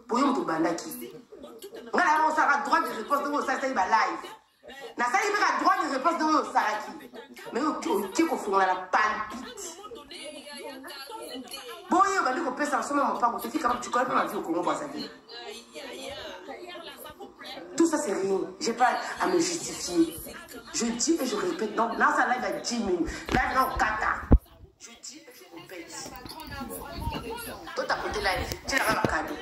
Pour yon to bandaki. Ngala on sera droit de réponse de ça c'est live. Na ça il a droit de réponse de Saraki. Mais qui ko fona la palpite. Bon yo ba ko pesa ensemble mon pas tu quand tu connais pas ma vie au Congo Brazzaville. Tout ça c'est rien. J'ai pas à me justifier. Je dis et je répète. Donc là ça live à 10 minutes. Là non 4 ans. Je dis et je répète. Toi t'as côté live, tu n'as pas cadeau.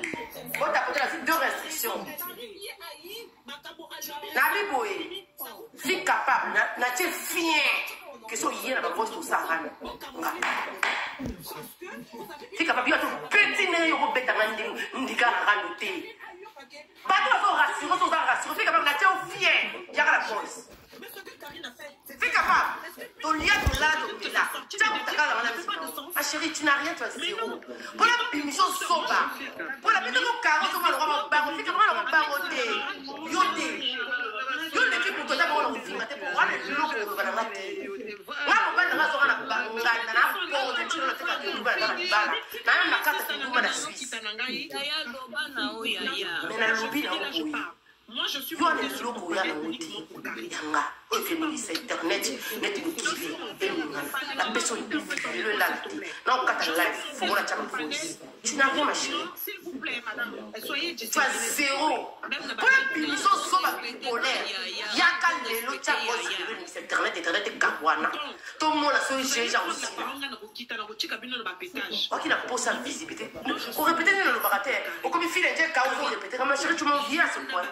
Toi t'as côté là c'est 2 restrictions. La Bible, fille capable, n'a pas fier que son hier dans votre Sahara. Fille capable, il y a tout petit nez au bête à m'indiquer à ranoter. Pas tout à fait rassuré, tout à rassuré. Fille capable, n'a pas fier, il y a la police. Fille capable, ton lien de là, de là. Tu as ma chérie, tu n'as rien, tu as zéro. Pour la mission soba, pour la mission de carotte, on va le rendre en barre, on va le baroter. Yoté. Yo l'équipe pour toi, on va le filmer pour voir les locaux, on va la mater. Là, on va le raser, on va la barre, on va la porte, tu vas la barre. Là, la carte de la Suisse. Mais la lobby, là, on va. Moi, je suis pour les locaux, il y a un outil. Et féministe, internet, net motivé, la personne le lave. Là, on capte la live, il faut qu'on la tient. Tu n'as rien, ma chérie. Tu as zéro. Pour la punition, soba bipolaire. Il y a qu'à l'élo, tu as quoi internet, internet est kawana. Tout le monde a son GG aussi. Ok, n'a pas sa visibilité. On répétait le barateur. On comme il file un jet chaos, on répétait. Ma chérie, tu m'en viens à ce point.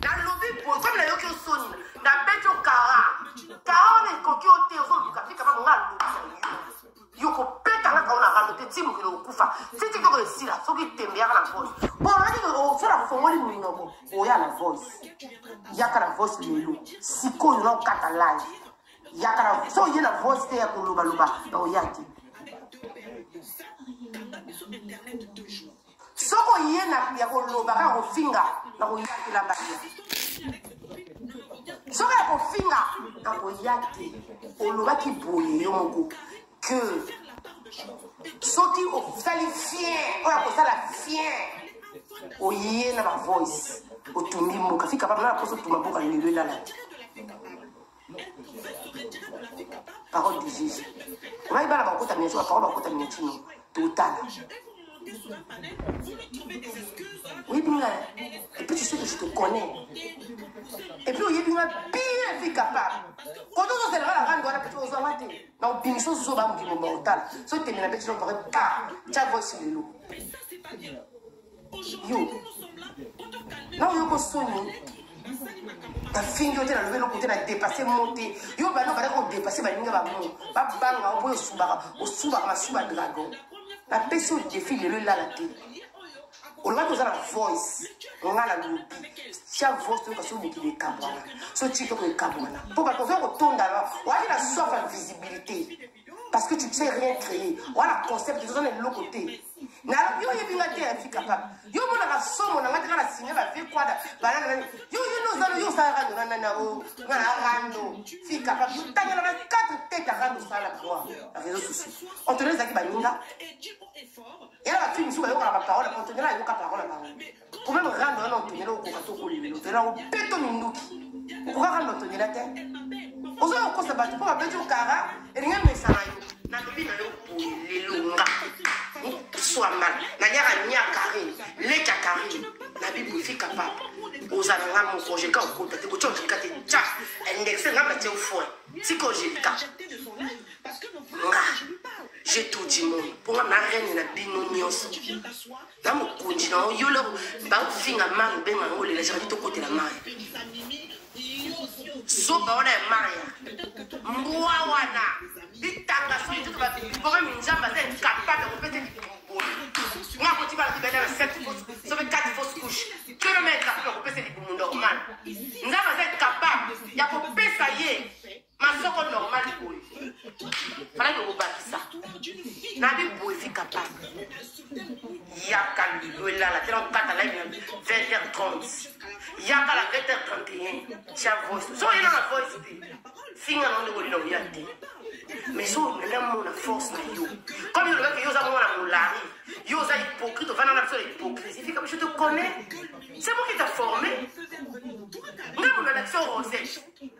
La lobby pour comme la yoki au son, la bête au cara. Car on est coquille au thé, au son du café, capable de lobby. Yoko pète à la quand on a ramené Tim que le koufa. Si tu veux réussir là, faut qu'il t'aime bien la voice. Bon, on a dit que c'est la formule du nom. Oh, il y a la voice. Il y a la voice de l'eau. Si qu'on l'a en live. Il y a la voice. Il y a la voice de l'eau. Donc, il y a dit. Ce qu'on y a, il y a un finger. Donc, il y a la barrière. Ce qu'on y a un finger. Donc, il y a qui bouille. Que ceux qui ont fait les fiers, on a ça la fière, au yé na ma voice, au tout mimo, quand il est capable de la poser tout ma bouche à l'élever là. Parole de Jésus. On va y aller à la côte à Miencho, la parole à la côte à Miencho, total. Oui, bien. Et puis tu sais que je te connais. Et puis, il y a bien pire fille capable. Quand on se lève la rande, on a peut-être aux amatés. Donc, bien sûr, ce va me dire mortal. Ce qui est la bête, je ne pourrais pas. Tu as voix sur le loup. Yo. Non, yo, sonne. Ta fille, tu as levé le côté, tu as dépassé, monté. Yo, bah non, on dépassé, bah, on va monter. Bah, bang, on peut au souba, dragon. La personne défie le là, la tête. On a la voice, on a la lobby. Chaque voix, c'est parce que les cabres. Ce type de cabres. Pour que tu retournes dans on a la soif de visibilité. Parce que tu ne sais rien créer. On a le concept, tu es de l'autre côté. Yo, il y a une fille capable. Yo, on a la somme, on a la signé, la vie quoi. Yo, nous allons, ça fille capable. Yo, tu as 4 têtes à rendre ça la voix. La réseau social. On te laisse à Kibaninga. Et là, la fille, nous avons la parole, on te donne la parole. Pour même rendre un entonné au cocato, on te l'a au péto minouki. Pourquoi rendre entonné la tête? On se rend compte de battre pour appeler au cara et rien ne s'arrête. N'a pas vu les longas. Soit mal. N'a pas ni à carré. Les cacarines. La Bible est capable. Aux alangans, mon projet, quand on compte, tu as dit que tu as déjà indexé, n'a pas été au foin. Si quand j'ai le cas. J'ai tout dit, mon. Pour moi, ma reine n'a pas de dans mon continent, il y a un film à Marie, ben, les gens de côté de la Marie. Soba, on est Maria. Mouawana. Il tanga sur les trucs, pour moi, une jambe, c'est capable de répéter du boulot. Moi, quand tu vas à la 7 fausses, ça fait 4 fausses couches. Que le mec a fait répéter du boulot normal. Nous avons été capables. Il y a pour payer ça y est. Ma soeur normale, il fallait que vous battez ça. Nabi Bouéfi capable. Yaka le là, la télé en 4 à la 20h30. Yaka la 20h31. Tiens, voice. So, il y a la voice. Finger on the way, mais so, l'amour, la force, na yo. Comme il y a que yo avons la moulari. Yo, connais. C'est moi qui t'ai formé. Même mon action rosée.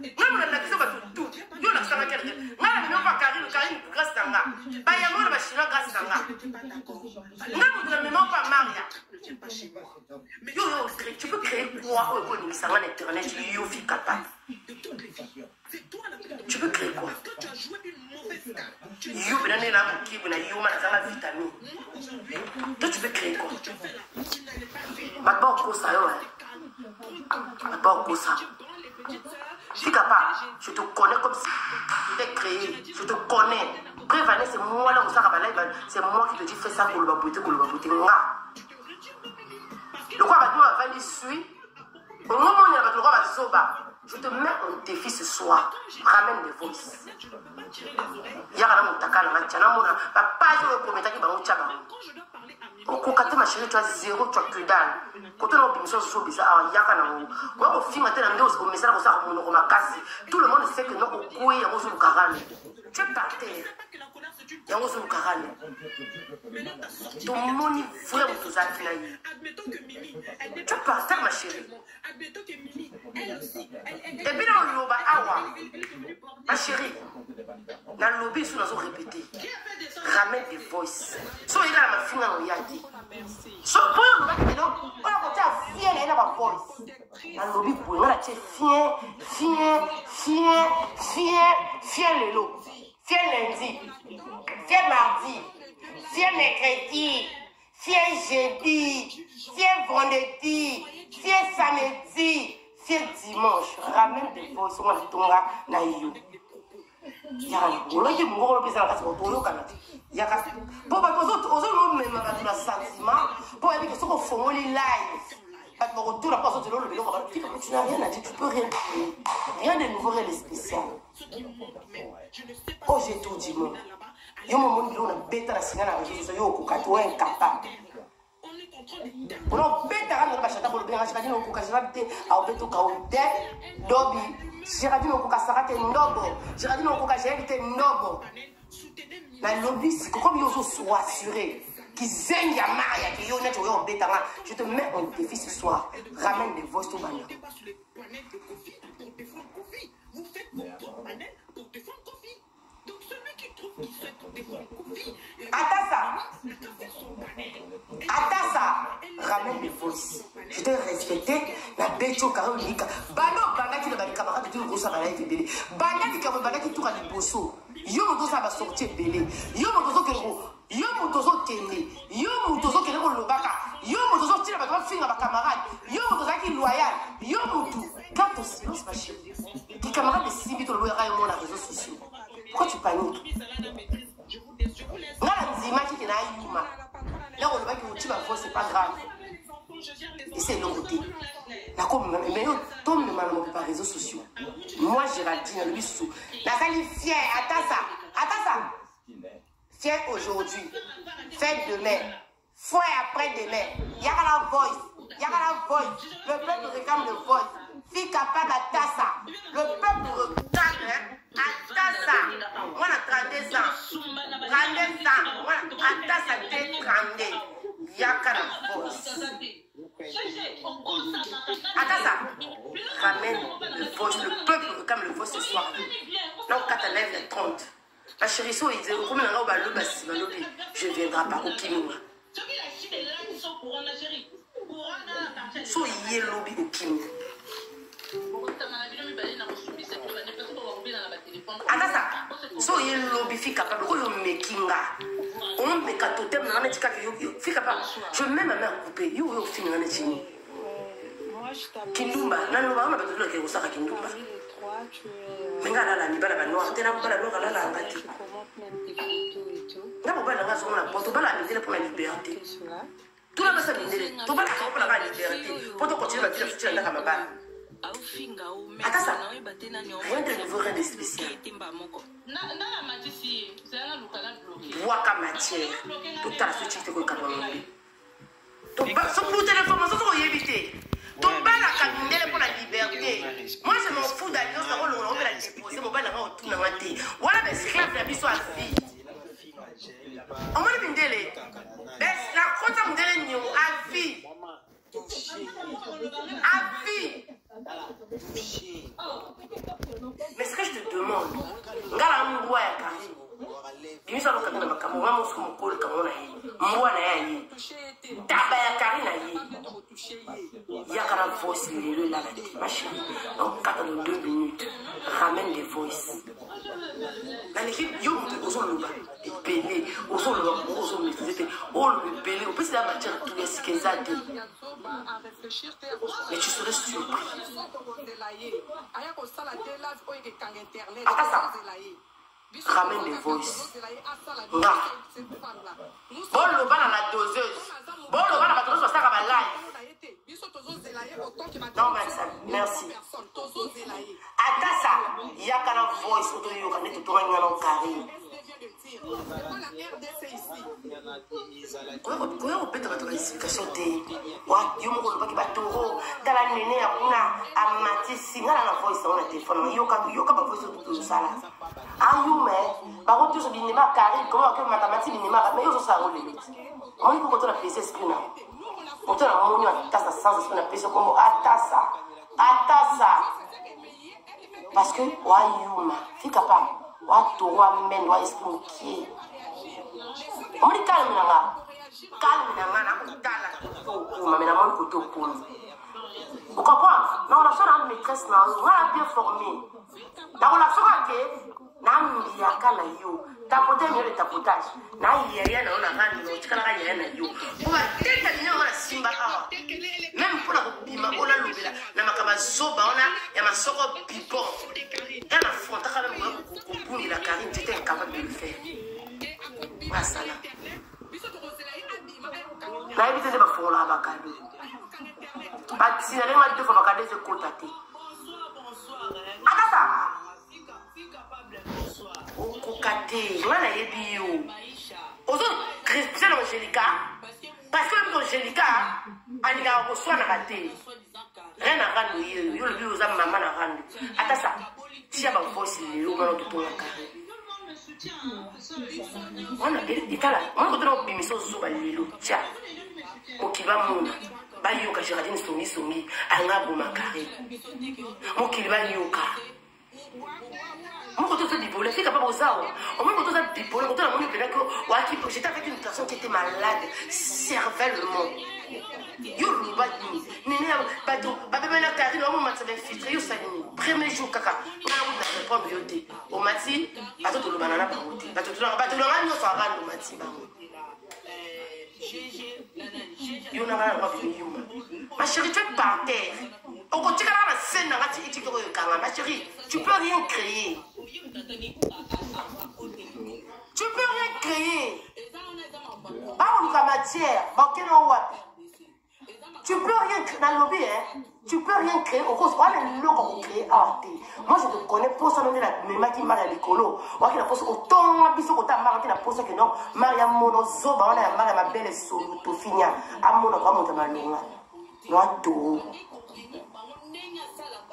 Même mon action va tout. Yo la sanga quelqu'un. Même non pas Karine grâce tanga. Ba ya mo na chinois grâce tanga. Même mon même pas Maria. Yo tu peux créer quoi au niveau ça va internet yo fi capable. Tu peux créer quoi? Yo benane la qui na yo ma za vitamine. Toi tu peux créer quoi? Maintenant on ça yo. Maintenant on ça. Si capable, je te connais comme si tu t'es créé, je te connais. Prévenez, c'est moi là où ça va, c'est moi qui te dis fais ça pour le beauté, pour le beauté. Le quoi va venir suivre? Au moment où il y a le roi va soba, je te mets en défi ce soir. Ramène des voices. Il y a un takana, papa, je vais promettre qu'il va vous tchaber. Quand tu as chérie, tu as zéro, tu as que dalle. Quand tu as une mission sur bizarre, il y a un film, tout le monde sait que non, au coué, il y a un carane. Tu es par terre. Il y a un carane. Ton moni frère, tu as fait. Tu es par terre, ma chérie. Et puis, dans le loba, ma chérie, dans le lobby, ils sont répétés. Ramène des voices. So il a ma fille en yaki. So pour le mec non, on a côté fier là ma voice. Dans le lobby pour là tu fier le lot. Fier lundi. Fier mardi. Fier mercredi. Fier jeudi. Fier vendredi. Fier samedi. Fier dimanche. Ramène des voices on va tonga na yo. Ya ngolo ki ngolo pesa kasi botoyo kana ya kasi bo ba ozo même ba tu la sentiment bo ebi que soko fongoli live ba ko tout la passe de l'eau tu n'as rien à dire, tu peux rien de nouveau, rien de spécial. Oh j'ai tout dit moi yo mo monde on a bêta la signal à réseau yo ko kato incapable on bêta ra na ba chata bo bien chata no ko ka jabite a beto ka o de dobi. J'ai dit que Sarate Nobo. J'ai dit que j'ai Nobo. La lobby, c'est comme ils sont assurés. Qu'ils aiment Maria, qui est je te mets en défi ce soir. Ramène des voix au bannière. Atassa, ramène des voices. Je t'ai respecté. La bête au carré unique. Bano, bana qui n'a camarade de gros ça va être belé. Bana qui camarade qui tourne à bosso. Yo mon dos ça va sortir belé. Yo mon dos que yo mon dos télé. Yo mon dos que le baka. Yo mon dos tire avec ma fille ma camarade. Yo mon dos qui loyal. Yo mon tout. Garde ton silence ma chérie. Qui camarade de Sibi to loyal et mon les réseaux sociaux. Pourquoi tu paniques? Là la zima qui na yuma. Là on va que tu vas voir c'est pas grave. Et c'est l'autre. Mais tombe le mal par réseaux sociaux. Moi, Géraldine, lui sous. La salle fière, Atassa. Fière aujourd'hui. Fête demain. Foi après-demain. Y'a la voice. Le peuple réclame le voice. Fille capable Atassa. Le peuple réclame Atassa. Moi, on a 32 ans. 32 ans. Atassa, t'es 32. Y'a la voice. Attends ça, ramène le voice, le peuple réclame le voice ce soir. Donc quand elle lève les 30, la chérie, so il dit, comme je ne viendrai pas au Kimura. So il est lobby au Kimura. Attends ça, so il est lobby fi capable, ko yo mekinga. On me katotem na metika yo fi capable. Je mets ma mère coupée, yo fi na netini. Kindumba, nanoba on a besoin de ça Kindumba. Menga la ni bala noir, tena bala noir la ngati. Na bala nga so na poto bala ni pour la liberté. Tout la basa mindele, to bala pour la liberté. Poto continuer à dire que tu as la bala. Attends ça, rien de nouveau, rien de spécial. Waka matière, tout à ce type de camarade. Ton bas, son bout de l'information, c'est qu'on y éviter. Ton bas, la camindelle pour la liberté. Moi, je m'en fous d'aller dans ce rôle, on va la déposer, mon bas, la rend tout dans la tête. Voilà, mais c'est clair, la vie soit vie. On va le mindele. La crotte à mindele, à vie. À vie. Mais ce que je te demande, ngala mwa ya Karine. Bimisa lo kabina makamu wa musu mukolo kamona yi. Mwa na ya yi. Taba ya Karine yi. Ya kana voice lelo la ma chérie. Donc 42 minutes. Ramène des voices. Dans l'équipe, yo ozo loba epelé, ozo loba ozo maîtriser, on le epelé, on peut se la matière tout ce qu'ils a dit. Mais tu serais surpris. Attends ça. Ramène des voices. Bon, le bas dans la doseuse. Bon, le bas dans la doseuse, ça va live. Non, merci. Attends ça. Il y a qu'un voice autour de lui, on est tout le monde en carré. Comment on peut te mettre l'explication de yo mo ko ba toro tala nene akuna amati singala na voice on a téléphone yo ka ba voice tout ça là ayu mais ba ko tout so bi ne ba carré comment que mathématique ne ma mais yo so ça rôle on il faut que tu la pèse esprit là on te la monio atasa sans esprit na pèse comme atasa parce que wa yuma fika pa wa toro amen wa esprit qui on dit calme là. Calme, mais la main côté au pôle. Vous comprenez? La relation de maîtresse, on a bien formé. La relation avec il y a qu'à la yo. Tapoter mieux le tapotage. Il y a rien à on a rien à yo. Pour la tête à la simba. Même pour la bima, on a l'oubli là. La macaba soba, on a ya ma soko pipon. Et la fronte, quand même, pour la Karine, tu étais incapable de le faire. Voilà ça là. Na évité de me faire la bacade. Si elle m'a deux fois bacade, je compte à ti. Attends. Au cocaté, moi la yébio. Aux autres, Christian Angélica, parce que même Angélica, elle a reçu la raté. Rien à rendre, il y a le bio aux âmes, maman à rendre. Attends ça. Si elle m'a forcé, il y a le tout pour la carré. On a dit là, on a dit que nous lilo tia okiba mona bayoka Géraldine songi anga bomakare mokili bayoka moko to bipolaire c'est capable ozawa au moins quand on a bipolaire quand on a moni pena que waki j'étais avec une personne qui était malade cervellement yo luba ni nene bato babebe na Karine au moment ça va filtrer yo salini premier jour kaka on a répondre yo té au mati bato to banana ba wote bato to nga nyo fa rando mati ba yo na ba ba yuma ma chérie tu es par terre on continue à la scène na ti ti ko kanga ma chérie tu peux rien créer ba on ka matière ba keno wapi. Tu peux rien créer dans le lobby, hein? Tu peux rien créer au cause de l'eau créer à moi je te connais pour ça, même la même qui m'a à l'écolo. Moi qui la pose autant à biso autant marqué la pose que non. Maria mono zoba on a ma belle solo to finia. A mono comme on t'a malonga. Non tout.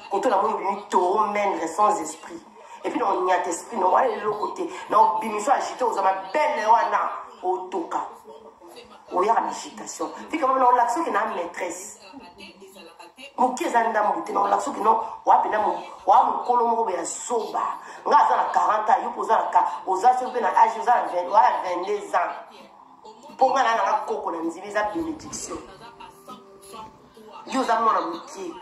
Quand on a mon tout mène sans esprit. Et puis on n'y a d'esprit non on est l'autre côté. Non bimiso agité aux ma belle wana au toka. Il y a l'agitation. Puis quand même, on a l'action qui est une maîtresse. Mon qui est un dame, on a l'action qui non, on a mon colombo et un soba. On a 40 ans, on a posé la carte, on a âge, on a 22 ans. Pour moi, on a un coco, on a une bénédiction. Yo za mon amitié.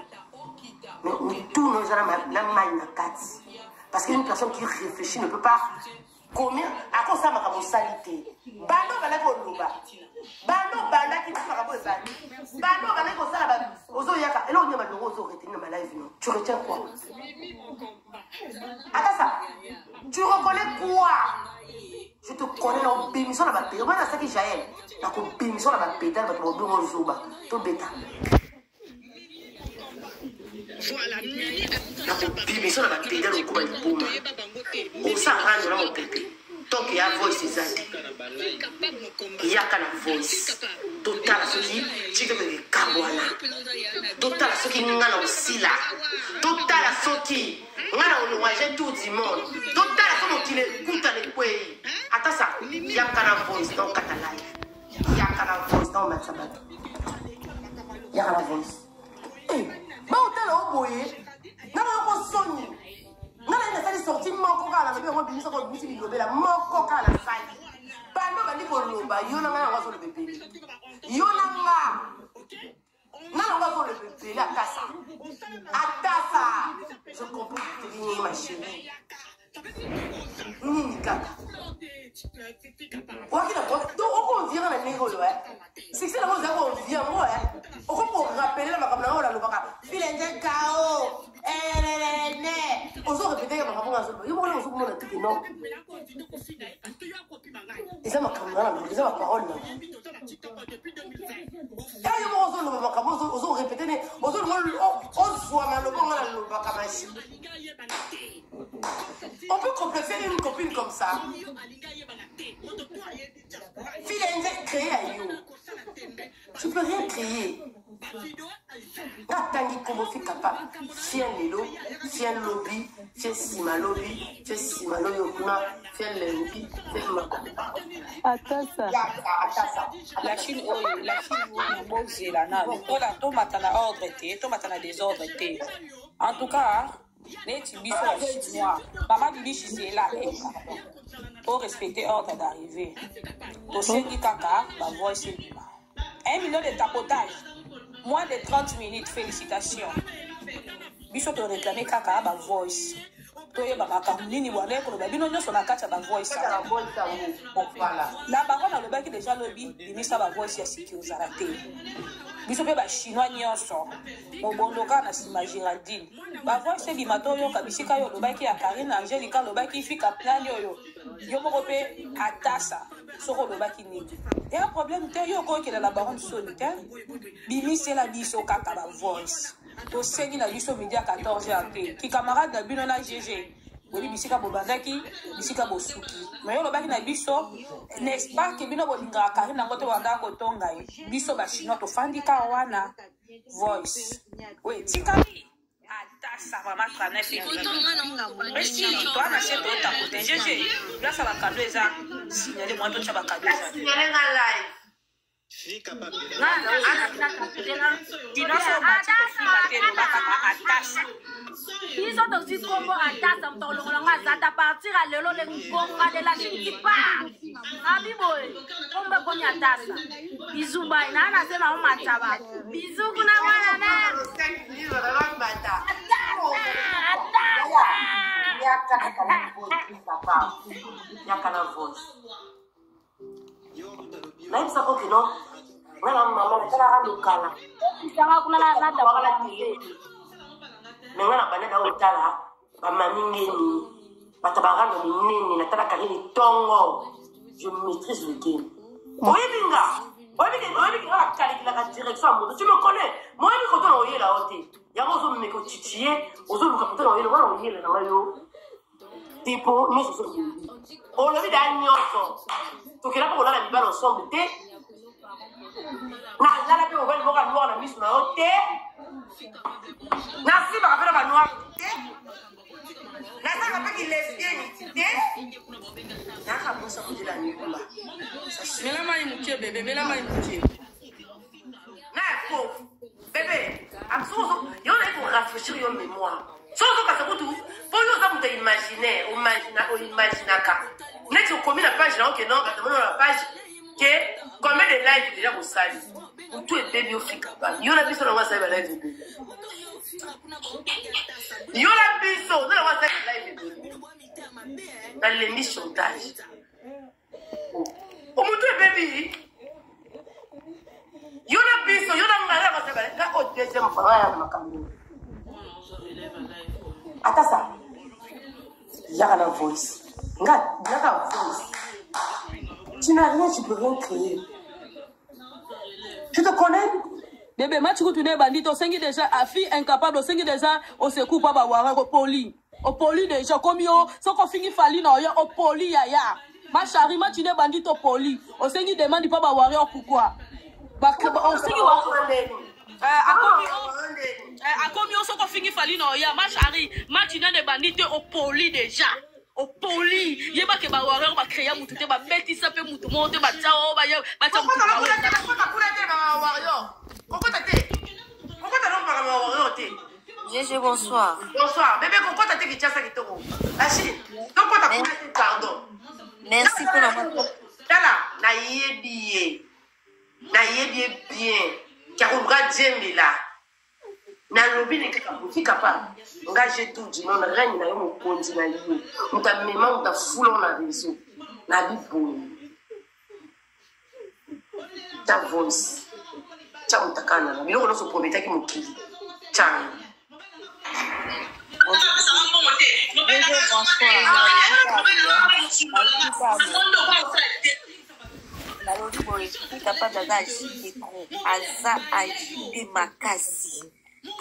Mais tout nos gens na maina kati. Parce qu'une personne qui réfléchit ne peut pas combien à cause ça ma salité. Bando bala ko luba. Bando bala qui fa ko bani. Bando bala ko sala ba. Ozo yaka et là on y a mal ozo retenir ma live non. Tu retiens quoi? Attends ça. Tu reconnais quoi? Je te connais dans bémission dans ma pédale. Moi, c'est ça qui Jaël. Dans la bémission dans ma pédale, je vais te zoba. Tout bêta. Voilà. Dans la bémission dans ma pédale, je vais te boum. On s'en rend dans mon pépé. Tant qu'il y a voice, c'est ça. Il y a qu'à la voice. Total à ceux qui tu veux des cabouana. Total à ceux qui n'ont pas aussi là. Total à ceux qui on a voyagé tout du monde. Total à ceux qui écoutent les pays. Attends ça. Il y a qu'à la voice dans Catalaï. Il y a qu'à la voice dans Matsabat. Il y a qu'à la voice. ba hôtel au boye na ba ko soni na na sali sorti moko kala na be bimisa ko buti bilobela moko kala sali bando bandi ko loba yona nga wazo le bébé yona nga na nga wazo le bébé la tasa je comprends que tu es ma chérie kaka wakila donc on vient na négo lo c'est que la on vient moi on pour rappeler la makamna on la lobaka filenje kao on se répéter ma makamna on yo on se comment on dit non et ça makamna c'est ma parole là et yo on se le makamna on se répéter on se on soit mal on lobaka machi. On peut compléter une copine comme ça. Fille est créée à you. Tu peux rien créer. Tangi comme fille capable. Fien Lelo, fien lobby, fien Sima lobby, fien Sima Loyokuna, fien Lenki, fien Mako. Attends ça. La Chine, c'est la nana. On m'attend ordre, on m'attend désordre. En tout cas, les chinois, maman Bibi c'est là. Pour respecter l'ordre d'arrivée. Pour ceux qui caca, ma voix c'est 1 million de tapotage. Moins de 30 minutes, félicitations. Biso te réclamer caca, ma voice. La baronne a le bac déjà lobby, il met sa voice ici qui aux arrêtés. Bisope ba chinois nyonso mobondoka na sima Géraldine ba voix c'est bimato yo kabisika yo lobaki ya Karine Angelica lobaki fika plan yo yo moko pe atasa soko lobaki nini et un problème te yo ko ke la baronne solitaire bimi c'est la biso kaka ba voice to sengi na biso midi à 14h ki camarade na bino na GG Boli bisika bobandaki bisika bosuki mais yo lobaki na biso n'est-ce pas que bino bolinga Karine ngoto wanda ko tonga biso ba chinois to fandika wana voice oui tikali atasa mama 39 resti toi na c'est toi ta côté GG là ça va cadeau eza signaler moi to chaba cadeau eza signaler na live ils ont aussi combo à tata à partir à l'élo les congas de la Chine qui part abiboy combo koni à tata bisous bye nana c'est na mataba bisous kuna wana même ça que non maman ça la lokala ça va kuna na wala télé mais on a pas dans otala ba mamingeni batabarando minini na tala Karine tongo je maîtrise le game oyebi nga kalikila ka direction à moto tu me connais moi yebi koto na oyela ote yango ozo meko titiye ozo luka koto na oyela wana oyela na yo tipo nyonso so olobi da nyonso tokela po olala libala ensemble te na lala pe obali moka noir na miso na yo te na si bakapela ba noir te na saka pe ki lesbienne te naka bosa kodela nikumba mela mai mukie bébé mela mai mukie na ko bébé absolument yo na ko rafraîchir yo mémoire sozo ka sabutu po yo za muta imaginer o imaginaka net ko komi na page là que non ba tomono la page que combien de live déjà vous savez pour tout et bébé au fika yo la biso na wa sa ba live yo la biso na wa sa live dans l'émission d'âge au mutu et bébé yo la biso yo la ngara ba sa ba ka au deuxième fois ya makambo attends ça y'a la voice y'a voice. Tu n'as rien, tu peux rien créer. Je te connais. Bébé, ma tu connais bandit, au sengi déjà, à fille incapable, au sengi déjà, au secours pas bavoir au poli. Au poli déjà, comme yo, sans qu'on finisse fali non, yo, au poli yaya. Ma chérie, ma tu n'es bandit au poli. Au sengi demande pas bavoir au pourquoi. Au sengi à combien sans qu'on finisse fali non, ya, ma chérie, ma tu n'es bandit au poli déjà. Au poli, yé ba ke ba warrior ba créer mutu te ba beti sa pe mutu monte ba tao ba ya ba tao mutu. Pourquoi t'as non pas warrior? Pourquoi t'as non pas warrior? GG, bonsoir. Bonsoir. Bébé, pourquoi t'as dit que tu as ça qui te roule? La Chine. Donc, quand t'as dit pardon. Merci pour la moto. Tala, na yé bien. Karoubra djembe là. Na lobi ne kakabuti capable. Nga j'ai tout dit, non, règne na yo mo kondi na yo. On t'a même on t'a foulon na réseau. Na bipo. Ta voice. Ta utakana. Biloko no so promettre ki mokili. Tiens.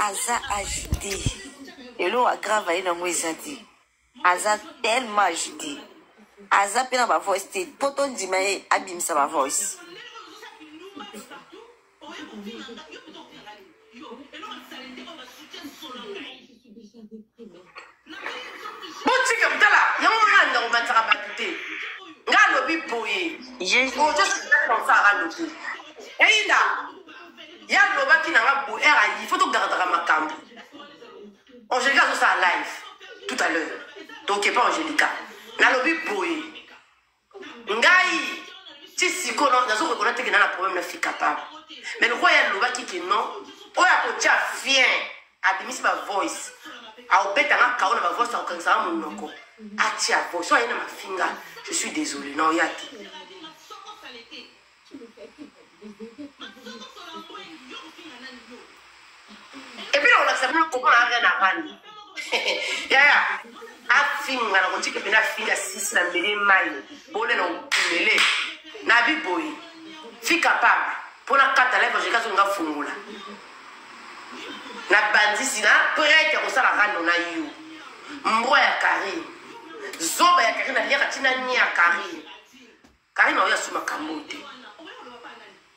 Aza agité. Et l'eau a grave dans moi Aza tellement agité. Aza pena ma voice. Poton dit mais abîme ça ma voice. Boutique mtala, yamanga on matara batute. Nga lobi boye. Je suis dans ça à lobi. Einda. Ya loba ki nanga bo era yi, faut to garder ma cambre. Angelica sur ça live tout à l'heure. Donc pas Angelica. Na lobi boye. Ngai ti siko non, nazo reconnaître que na la problème na fille capable. Mais le roi ya loba ki que non. Oya ko tia fien. Abimis ma voice. A obeta nga kaona ma voice en kansa mon noko. Atia voice. So yana ma finger. Je suis désolé. Non yati. Et puis on a savoir comment on a rien à rendre. Ya. A finger na kotika pena finger 6 na mbele mai. Bole na mbele. Na biboy. Fi capable. Pour la carte lèvres, j'ai cassé nga fumula. Na bandisi na prête ko sala rando na yu mbo ya kari zoba ya kari na liaka tina nya kari na oya suma kamote.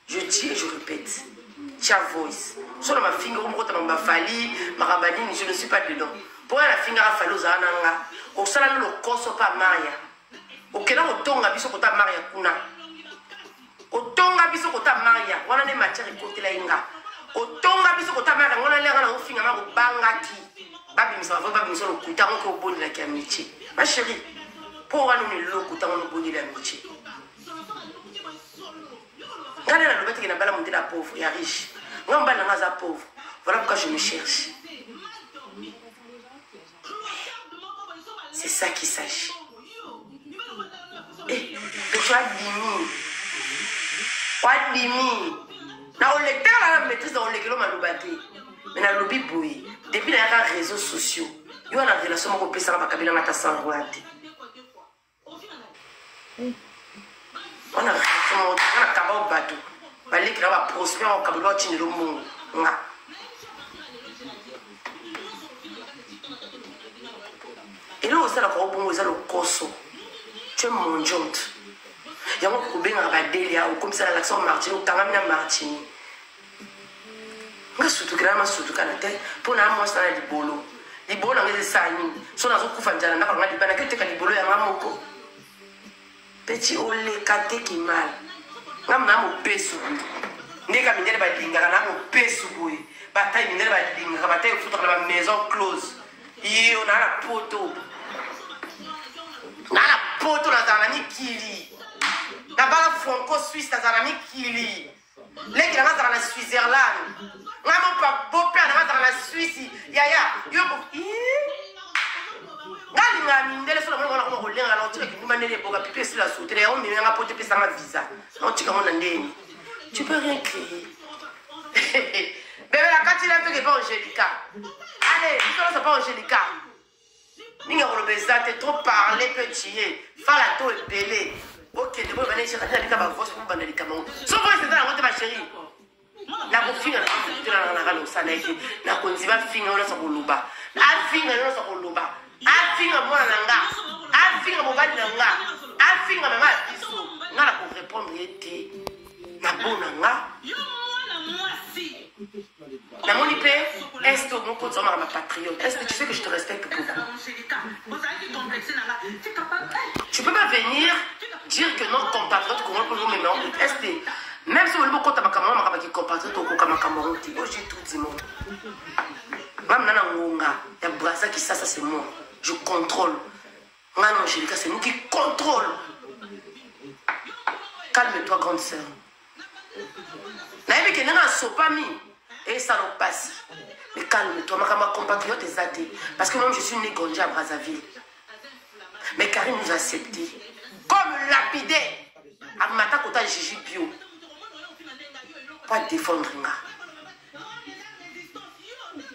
Je dis et je répète, tia voice sur ma finger on mota ma fali marabani, je ne suis pas dedans. Pour la finger a fallu za nanga o sala no koso pa maria o kena o tonga biso kota maria kuna o tonga biso kota maria wana ne matière côté la inga. Otonga biso kotamaka ngona lenga na ofinga ma bangaki babi misava babi misolo kutango ko boni la kamiti ma chérie pour wana ni lo kutango no boni la amitié ngana na lobete ke na bala monter la pauvre ya riche ngamba na ngaza pauvre voilà pourquoi je me cherche. C'est ça qu'il s'agit. Eh tu as dimi na on le terre la maîtrise dans le kilo malubate mais na lobby boy depuis les réseaux sociaux yo na relation mo ko pesa na bakabila mata sangoate on a kaba bato baliki na ba prospère au kabilo chinelo mungu nga et là aussi la ko bongo za le koso tu es mon jonte. Il y a un problème avec Delia ou comme ça l'accent Martini ou Tangamina Martini. Nga surtout que là ma surtout que la tête pour na moi ça na libolo. Libolo ngeze sani. So na zo kufa njana na kwa ngadi bana kete ka libolo ya ngamoko. Petit ole kate ki mal. Ngam na mo pesu. Ndeka mindele ba dinga na mo pesu boy. Bataille mindele ba dinga bataille futa la maison close. Yo na la poto. Na la poto na zanani kili. Na bala franco-suisse na zanami kili. Leki na mazara na Switzerland. Ngamo pa bope na mazara na Suisse. Yaya, yo ko. Ngali ngami ndele so na mwana ko ko lenga na otike ki manele boka pipe sur la sauter ya on me nga pote pesa ma visa. On tika mona ndeni. Tu peux rien crier. Bébé la kati la pe pas Angelica. Allez, ça c'est pas Angelica. Ninga ko beza te trop parler petit. Fala to belé. Ok, de bon, je vais aller à la voix pour banaliser les camons. Sauf que c'est dans la ma chérie. La bouffine, la la conziva finga, on a son louba. A finga, on a son louba. A finga, moi, nanga. A finga, mon bal nanga. A finga, maman, biso. N'a pour répondre, était. Na bon nanga. La monipé, est-ce que mon pote, ma patriote, est-ce que tu sais que je te respecte beaucoup? Tu peux pas venir dire que notre compatriote comment peut nous mettre en est-ce que même si on veut compter ma caméra, ma qui compatriote okoka makambo te. Oh, j'ai tout dit, mon. Même nana ngonga, il y a Brasa qui ça c'est moi. Je contrôle. Maman Angélica, c'est nous qui contrôle. Calme-toi, grande sœur. Naïve que n'a pas mis et ça nous passe. Mais calme-toi, ma compatriote est athée. Parce que moi je suis né grandi à Brazzaville. Mais Karine nous a acceptés. Comme lapidé. À Mata Kota Gigi Bio. Pas défendre.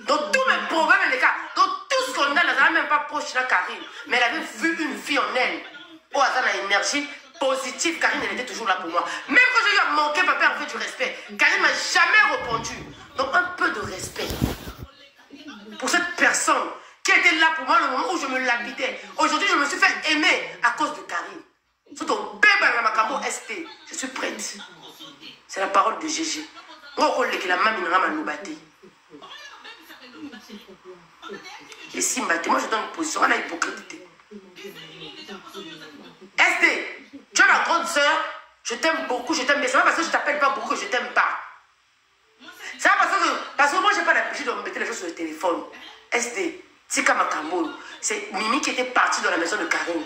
Donc tous mes problèmes, les gars, donc tout ce qu'on a, elle n'a même pas proche de Karine. Mais elle avait vu une vie en elle. Oh, elle a une énergie positive. Karine, elle était toujours là pour moi. Même quand j'ai eu à manquer, papa a fait du respect. Karine m'a jamais répondu. Donc un peu de respect pour cette personne qui était là pour moi le moment où je me lapidais. Aujourd'hui, je me suis fait aimer à cause de Karine. Surtout au bébé à Makambo ST. Je suis prête. C'est la parole de Gégé. Et si moi je donne une position, elle a hypocrite. ST, tu es ma grande soeur, je t'aime beaucoup, je t'aime bien. C'est pas parce que je t'appelle pas beaucoup que je t'aime pas. C'est pas parce que moi j'ai pas l'habitude de me mettre les choses sur le téléphone. ST, Tika Makambo, c'est Mimi qui était partie de la maison de Karine.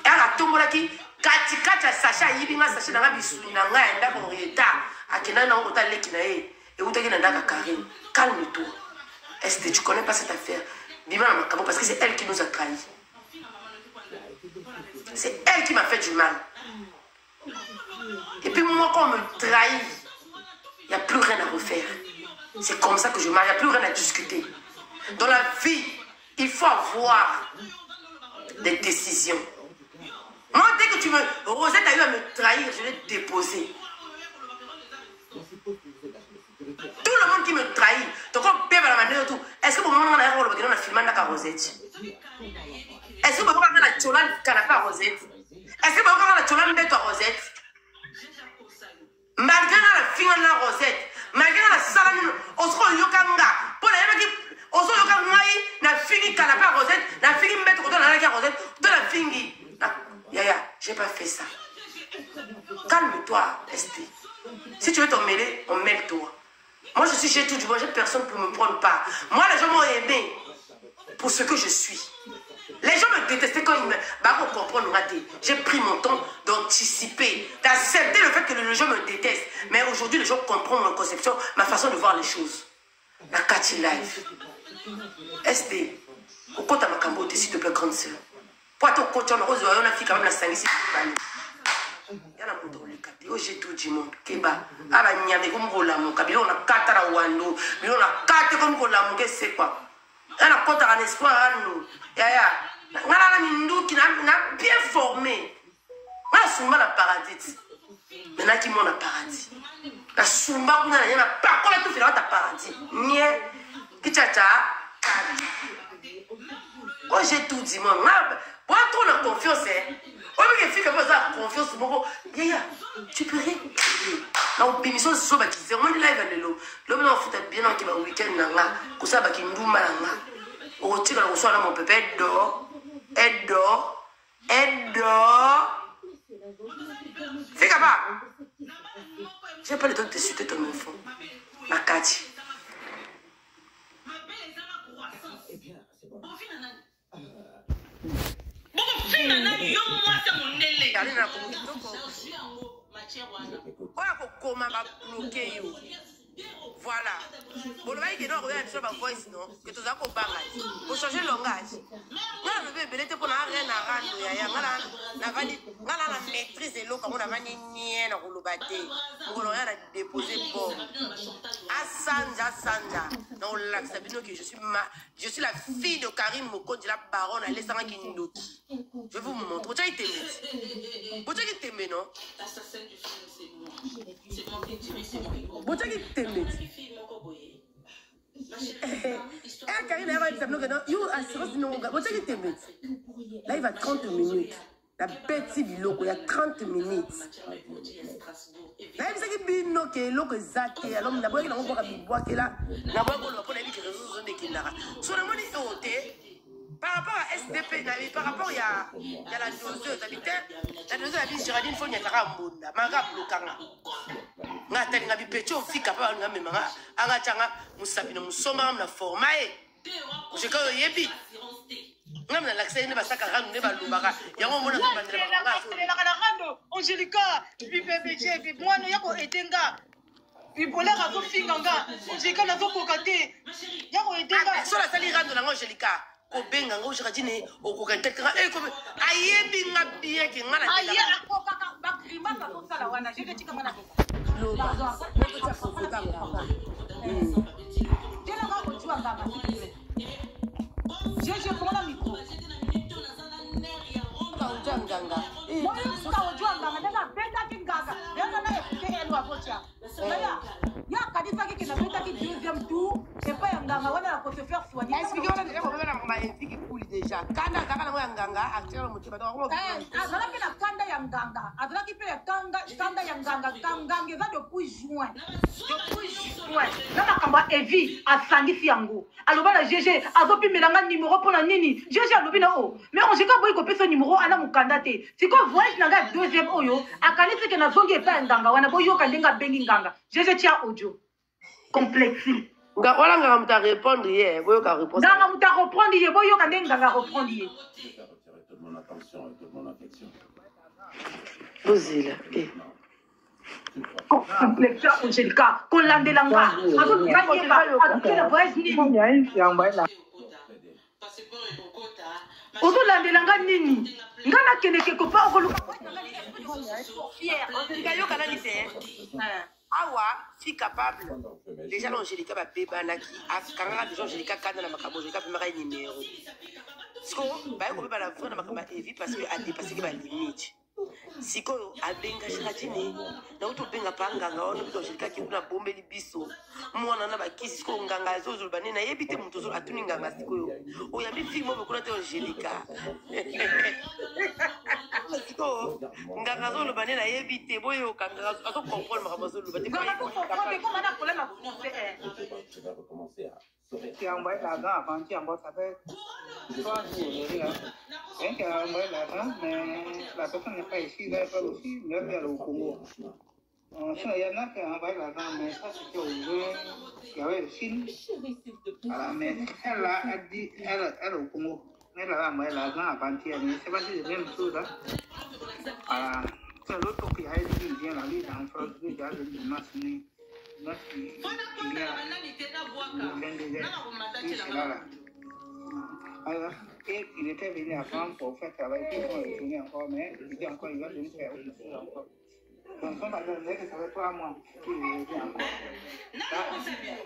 Elle a tombé là qui, Katika, Sacha, Yibinga, Sacha, Nanga, Bissounanga, Enda, Morieta, Akena, Nanga, Lekinae, et Outaki, Nanga, Karine. Calme-toi. ST, tu connais pas cette affaire. Bima Makambo, parce que c'est elle qui nous a trahis. C'est elle qui m'a fait du mal. Et puis moi, quand on me trahit, il n'y a plus rien à refaire. C'est comme ça que je marche, il n'y a plus rien à discuter. Dans la vie, il faut avoir des décisions. Moi, dès que tu me... Rosette a eu à me trahir, je l'ai déposé. Tout le monde qui me trahit, donc on paie la manière de tout. Est-ce que pour moi, on a filmé la Rosette? Est-ce que vous avez la Tcholan canapé à Rosette? Est-ce que vous avez la Tcholan bête à Rosette? Malgré la fille à Rosette, malgré la salle, on se rend yokanga. Pour la équipe, on se rend yokanga, la fille canapé à Rosette, la fille bête au la Rosette, de la fille. Yaya, j'ai pas fait ça. Calme-toi, ST. Si tu veux t'en mêler, on mêle-toi. Moi, je suis chez tout du monde, j'ai personne pour me prendre part. Moi, les gens m'ont aimé pour ce que je suis. Les gens me détestaient quand ils me... Bah, pour comprendre, j'ai pris mon temps d'anticiper, d'accepter le fait que les gens me détestent. Mais aujourd'hui, les gens comprennent ma conception, ma façon de voir les choses. La Cathy Life. ST, au compte à Makambo, s'il te plaît, grande sœur. Pour ton coach, on a fait quand même la sanguine. Il y a la contrôle de Cathy. Oh, j'ai tout dit, mon Keba. Ah, bah, il y a des comme Rolamon. Kabilo, on a 4 à Wando. Mais on a 4 comme Rolamon. Qu'est-ce que c'est quoi? Elle a compté en espoir à nous. Yaya, on a une qui n'a bien formé. On a souvent la paradis. Maintenant qui monte la paradis. La soumba, on a pas quoi tout fait dans ta paradis. Nye, qui tcha. Oh, j'ai tout dit, moi. Pour trop de confiance, hein. Oh, mais les filles comme ça, confiance, bon. Yaya, tu peux rien. Non, bémission, c'est ça, c'est vraiment live à l'élo. L'homme, on fout bien dans le week-end, comme ça, qui nous mal. Au tir, on reçoit mon pépé, aide d'or. Fais capable. J'ai pas le temps de suiter ton enfant. Ma Cathy. Voilà. Vous voyez que nous regardons ma voice, non? Que tu as compris. Pour changer le langage. Nous avons besoin pour rien à rendre. Nous avons la maîtrise de l'eau comme on a venu dans le bâtiment. Nous avons déposé bon. Sanja. Dans le lac Sabino, que je suis la fille de Karine Moko, de la baronne Alessandra Kindoki. Je vais vous montrer. Vous avez t'aimé. Vous avez t'aimé, non? Vous avez t'aimé. Karine, là, il va 30 minutes. La bête biloko, il y a 30 minutes. Là, il s'agit de bino que l'eau zaké. Alors, d'abord, il a encore un bois qui est là. D'abord, on a dit que les réseaux sont des kinara. Sur le monde, par rapport à SDP, par rapport il y a la doseuse. La doseuse, elle dit Géraldine, il faut y avoir un monde. Manga, blokanga. Ngata nga bipecho fika pa nga memanga anga changa musapi na musoma na forma je ka yebi ngam na l'accès ne basaka ranu ne balubaka yango mona ko bandela na rando Angelica bibebije bimwano yako etenga bibolera ko finga nga Angelica na zo kokate yako etenga so la sali rando na Angelica ko benga ngo jika dine o ko kante ka ko ayebi ngabie ki ngana aye akoka bakrima ka to sala wana je tika mana loba ko cha ko ka ngamba tena ka ko jua ngamba je kona micro ka ujanganga moyo ka ujua ngamba ndanga beta kinganga yanga na ke elwa kocha ya kadisa ki na beta ki deuxième tour c'est pas nganga wana ko se faire soigner est-ce que on est pas na ma efiki cool déjà kana kana mo nganga actuellement motiba to ko azala ki na kanda ya nganga azala ki pe kanda ya nganga kanganga eza depuis juin na makamba evi asangisi yango aloba na GG azopimelanga numéro pona nini GG alobi na o mais on jeka boyi kopesa numéro ana mukanda te siko voyage na nga deuxième oyo akanisi ke na zongi epa nganga wana boyoka ndenga bengi nganga GG tia audio complexe nga wala nga muta répondre hier boyoka répondre nga muta reprendre hier boyoka ndenga nga reprendre hier toute mon attention et toute mon affection. Bozila complexe Angelica kolandelanga ozolandelanga nini nga nakendeke kopa okoluka awa fille capable déjà l'Angelica va bébanaki akanga déjà Angelica kana na makabo Angelica pe maka numéro siko ba ko ba la vraie na makamba evi parce que a dépassé ba limite siko abenga shikatini na uto benga panganga ono bito Angelica ki kuna bombe libiso mwana na bakisi siko nganga zozo bane na yebite muto zo atuni nganga siko yo oya mi fille mo bekuna te Angelica siko nganga zo bane na yebite boyo kanga ato comprendre makamba zo bane nganga ko comprendre comment na problème à Je vais recommencer à Thì ông ấy là nó còn chị ông có thể có gì nữa thế thì ông ấy là nó là tôi không phải suy ra có lúc nữa là đủ cùng sau này nó thì ông ấy là nó mình sẽ chịu với kiểu là xin là mình hay là đi hay là đủ cùng nên là ông ấy là nó còn chị mình sẽ bắt đầu lên một đó sau lúc tôi khi hay đi thì là đi làm cho cái giá lên nó xin nó thì alors, et il était venu avant pour faire travailler pour moi, il encore, mais il dit encore, il va venir faire aussi encore. Donc, on va donner que ça fait 3 mois qu'il vient encore. Là,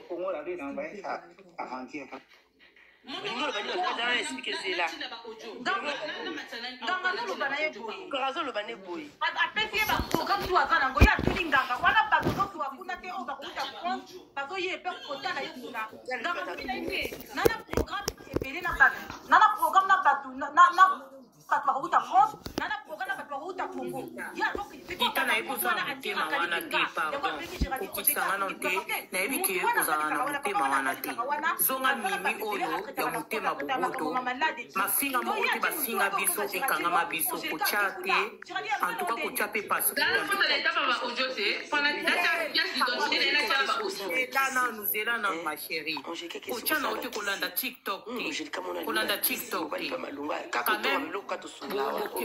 pour moi, la vie d'envoyer ça avant-hier. Ngolo bani bakata na expliquer cela. nganga no lobana ye boy Korazo lo bane boy. apesi ba programme tu azana ngo ya tuni nganga wana bato zo wa kuna te o ba kuta France bazo ye pe kota na ye kuna nganga ni nana programme ebele na bato nana programme na bato na bato ba kuta France nana programme na bato ba kuta Congo ya donc ita na ekuza mutema wana te pardon okokisanga no te nayebi ke ekozala na mutema wana te zonga mimi oyo ya mutema boboto mafinga moko te bafinga biso ekangama biso kotya te antuka kotya mpe pasoelana zela na masheri kotya na ote kolanda tiktok te kolanda tiktok te kameme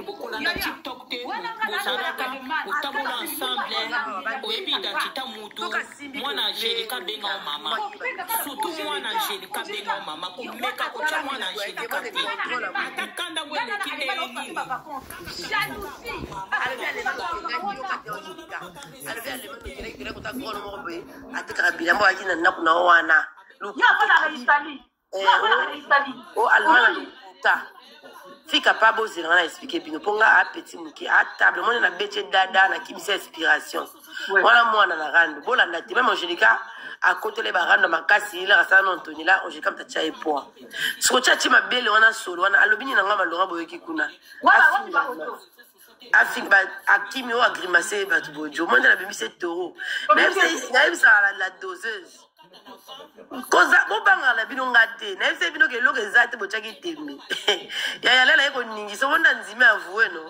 bokolanda tiktok te bozalaka otambola ensemble oyebi identité mutu mwana Angelica benga o mama surtout mwana Angelica benga o mama komeka kotya mwana Angelica te atakanda ngo eleki te yenini fille capable aussi de expliquer bino ponga a petit muki a table moi na beche dada na kibisa inspiration voilà moi na rando bola na même Angelica à côté les barando makasi la ça non Tony là Angelica mtacha epoa siko chachi mabele wana solo wana alobini na ngama longa boyeki kuna afik ba akimi o agrimacer ba tubojo moi na bimi 7 euros même si na ça la doseuse koza bobanga la bino ngate na ese bino ke loke zate bochaki tembe ya lela eko ningi so bonda nzime avoué no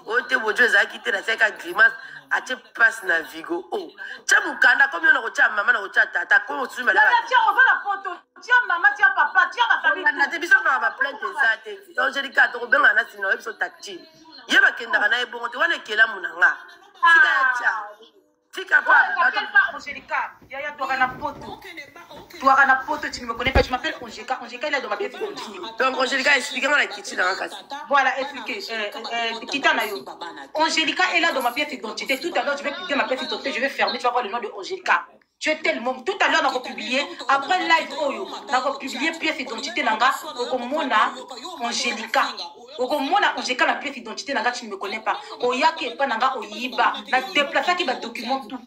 ote bojo ezaki te na seka grimace ache passe na vigo oh cha mukanda comme on ko cha mama na ko cha tata ko tsuma la tia on va la photo tia maman tia papa tia ma famille na te biso na ba plainte zate donc je dis ka to benga na sino episode tactile yeba kenda na ebongo te wana kela munanga tika ya cha tika pa m'appelle pas Angelica yaya toi na photo toi na photo tu ne me connais pas tu m'appelles Angelica il est dans ma pièce continue donc Angelica explique-moi la kitty dans la case voilà expliquez kitana yo Angelica est là dans ma pièce d'identité tout à l'heure je vais quitter ma pièce d'identité je vais fermer tu vas voir le nom de Angelica tu es tellement tout à l'heure on a publié après live oyo on a publié pièce d'identité nanga okomona Angelica okomona Angelica la pièce d'identité nanga tu ne me connais pas oyake pa nanga oyiba na déplacer qui va document tout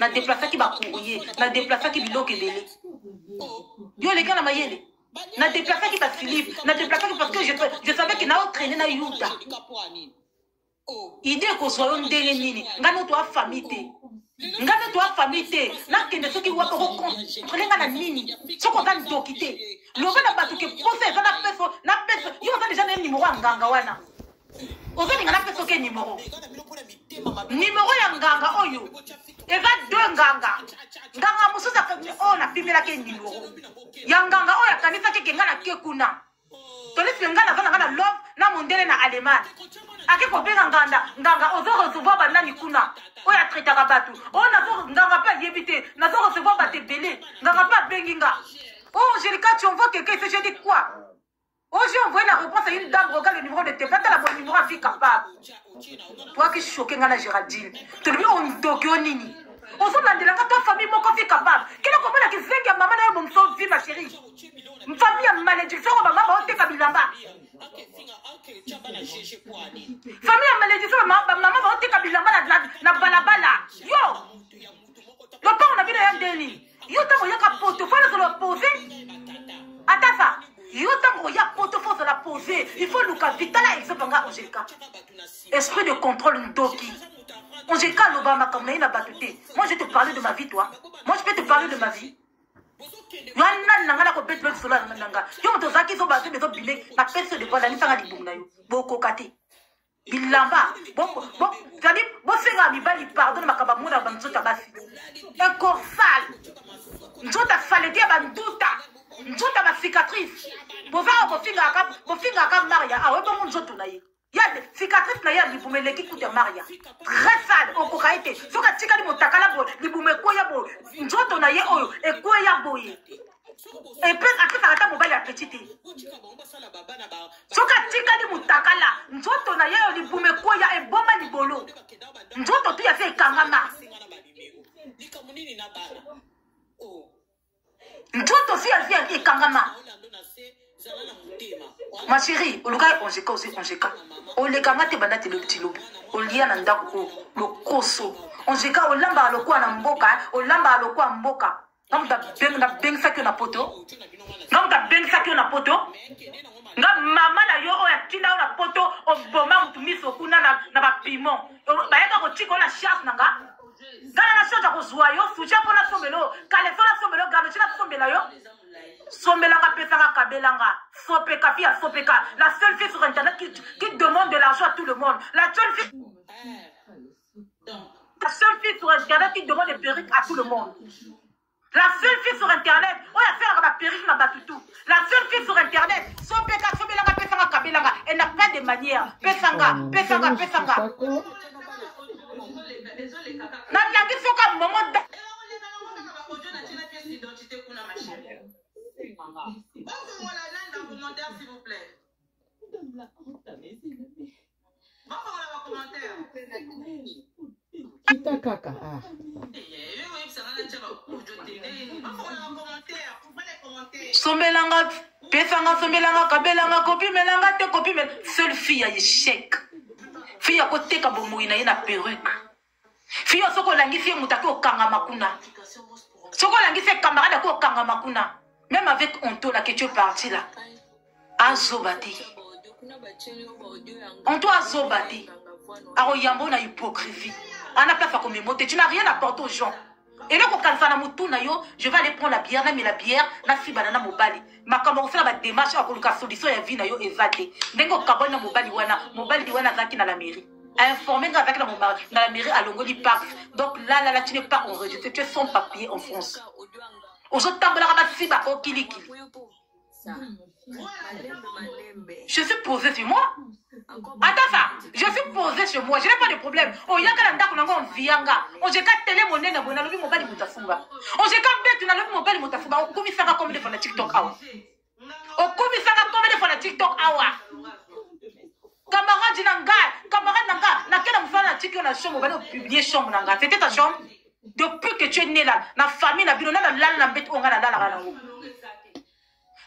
na déplacer qui va courrier na déplacer qui biloko ebele yo les gars na mayele na déplacer qui va Philippe na déplacer parce que je savais que na entraîné na Yuda idée ko so ndenge nini ngano to famille ngana to famille te na kende soki wa ko kolenga na nini soko kan dokite lobe na batu ke pose za na peso yo za déjà na numéro nganga wana ozani ngana peso ke numéro ya nganga oyo eza deux nganga mususa ko ona pimela ke numéro ya nganga oyo kanisa ke ngana ke kuna tolisi ngana kana love na mondele na allemand ake ko benga nganga ozo recevoir banani kuna oya traiter ka batu ona zo nganga pa yebite na zo recevoir bate belé nganga pa benginga oh Angelica tu envoies quelqu'un c'est je dis quoi oh j'ai envoyé la réponse à une dame regarde le numéro de téléphone la bonne numéro fille capable toi qui choqué ngana Géraldine tu lui on dokyo nini ozo landelanga ta famille moko fille capable kila ko bana ki zenga mama na yo momso vie ma chérie famille ya malédiction ba mama oteka bilamba famille ya malédiction ba mama ba oteka bilamba na balabala yo le père on a vu le ndeni yo tango yaka poto faut le poser attends ça yo tango ya poto faut la poser il faut luka vitala exemple nga Angelica esprit de contrôle ndoki Angelica lobama comme na batute moi je te parler de ma vie toi moi je peux te parler de ma vie Yana nangana ko bet solo nanga yo to zaki so baze bezo bile na pese de vola ni sanga libumu na yo boko kate bilamba bon tadi bo senga mi bali pardon makaba muna banzota basi un corps sale nzota sale dia banduta nzota ba cicatrice bo finga ka Maria awe bo nzoto na ye ya cicatrice na ya libumu leki kuta Maria très sale okokaite soka tika li motakala bo libumu ko ya bo nzoto na ye oyo eko ya boye et puis après ça ata mobali ya petite soka tika li motakala nzoto na ye oyo libumu ko ya eboma libolo nzoto tu ya se kangama nzoto si ya se kangama ma chérie oluka Angelica aussi Angelica olekanga te bandate le petit lobi olia na ndako le koso Angelica olamba lokwa na mboka olamba lokwa mboka ngamuta beng sakyo na poto nga mama na yo oya tinda na poto oboma mutu miso kuna na ba piment bayaka ko chiko na chance nanga ngana na chance ko zwa yo fucha pona sombelo kale fona sombelo gano china sombela yo sombelanga pesanga kabelanga sopeka fia sopeka la seule fille sur internet qui demande de l'argent à tout le monde la seule fille sur internet qui demande des perruques à tout le monde la seule fille sur internet oya faire ma perruque na batutu la seule fille sur internet sopeka sombelanga pesanga kabelanga elle n'a pas de manière pesanga na nyangi soka moment s'il vous plaît. Sombelanga, pesanga, sombelanga, kabelanga, kopi melanga, te kopi mel. Seule fille à échec. Fille à côté kabomouina ina perruque. Fille à soko langisi mutaki au kanga makuna. Soko langisi camarade au kanga makuna. Même avec Onto là que tu es parti là. Azobati. Onto azobati. Alors yambo na hypocrisie. On a pas fait comme moté. Tu n'as rien apporté aux gens. Et là, je vais aller prendre la bière, mais la bière, na banana mobali. Ma camarade fait la démarche à coloca solution et vie na yo ezate. Nengo kabon na mobali wana zaki na la mairie. Informer dans la mairie à Longoli Park. Donc là, tu n'es pas enregistré, tu es sans papier en France. Aujourd'hui, je suis posé sur moi. Attends ça, je suis posé sur moi, je n'ai pas de problème. Oh, y'a qu'à l'endroit qu'on a vianga. Oh, j'ai qu'à télé mon nez, on a levé mon bali moutafunga. Oh, j'ai qu'à bête, on a levé mon bali moutafunga. Oh, comme ça, comme des fois la TikTok awa. Oh, comme ça, comme des fois la TikTok awa. Camarade Nanga, laquelle me fait un article dans la chambre, on va publier chambre Nanga. C'était ta chambre? Depuis que tu es né là, la famille, la ville, on a la bête, on a la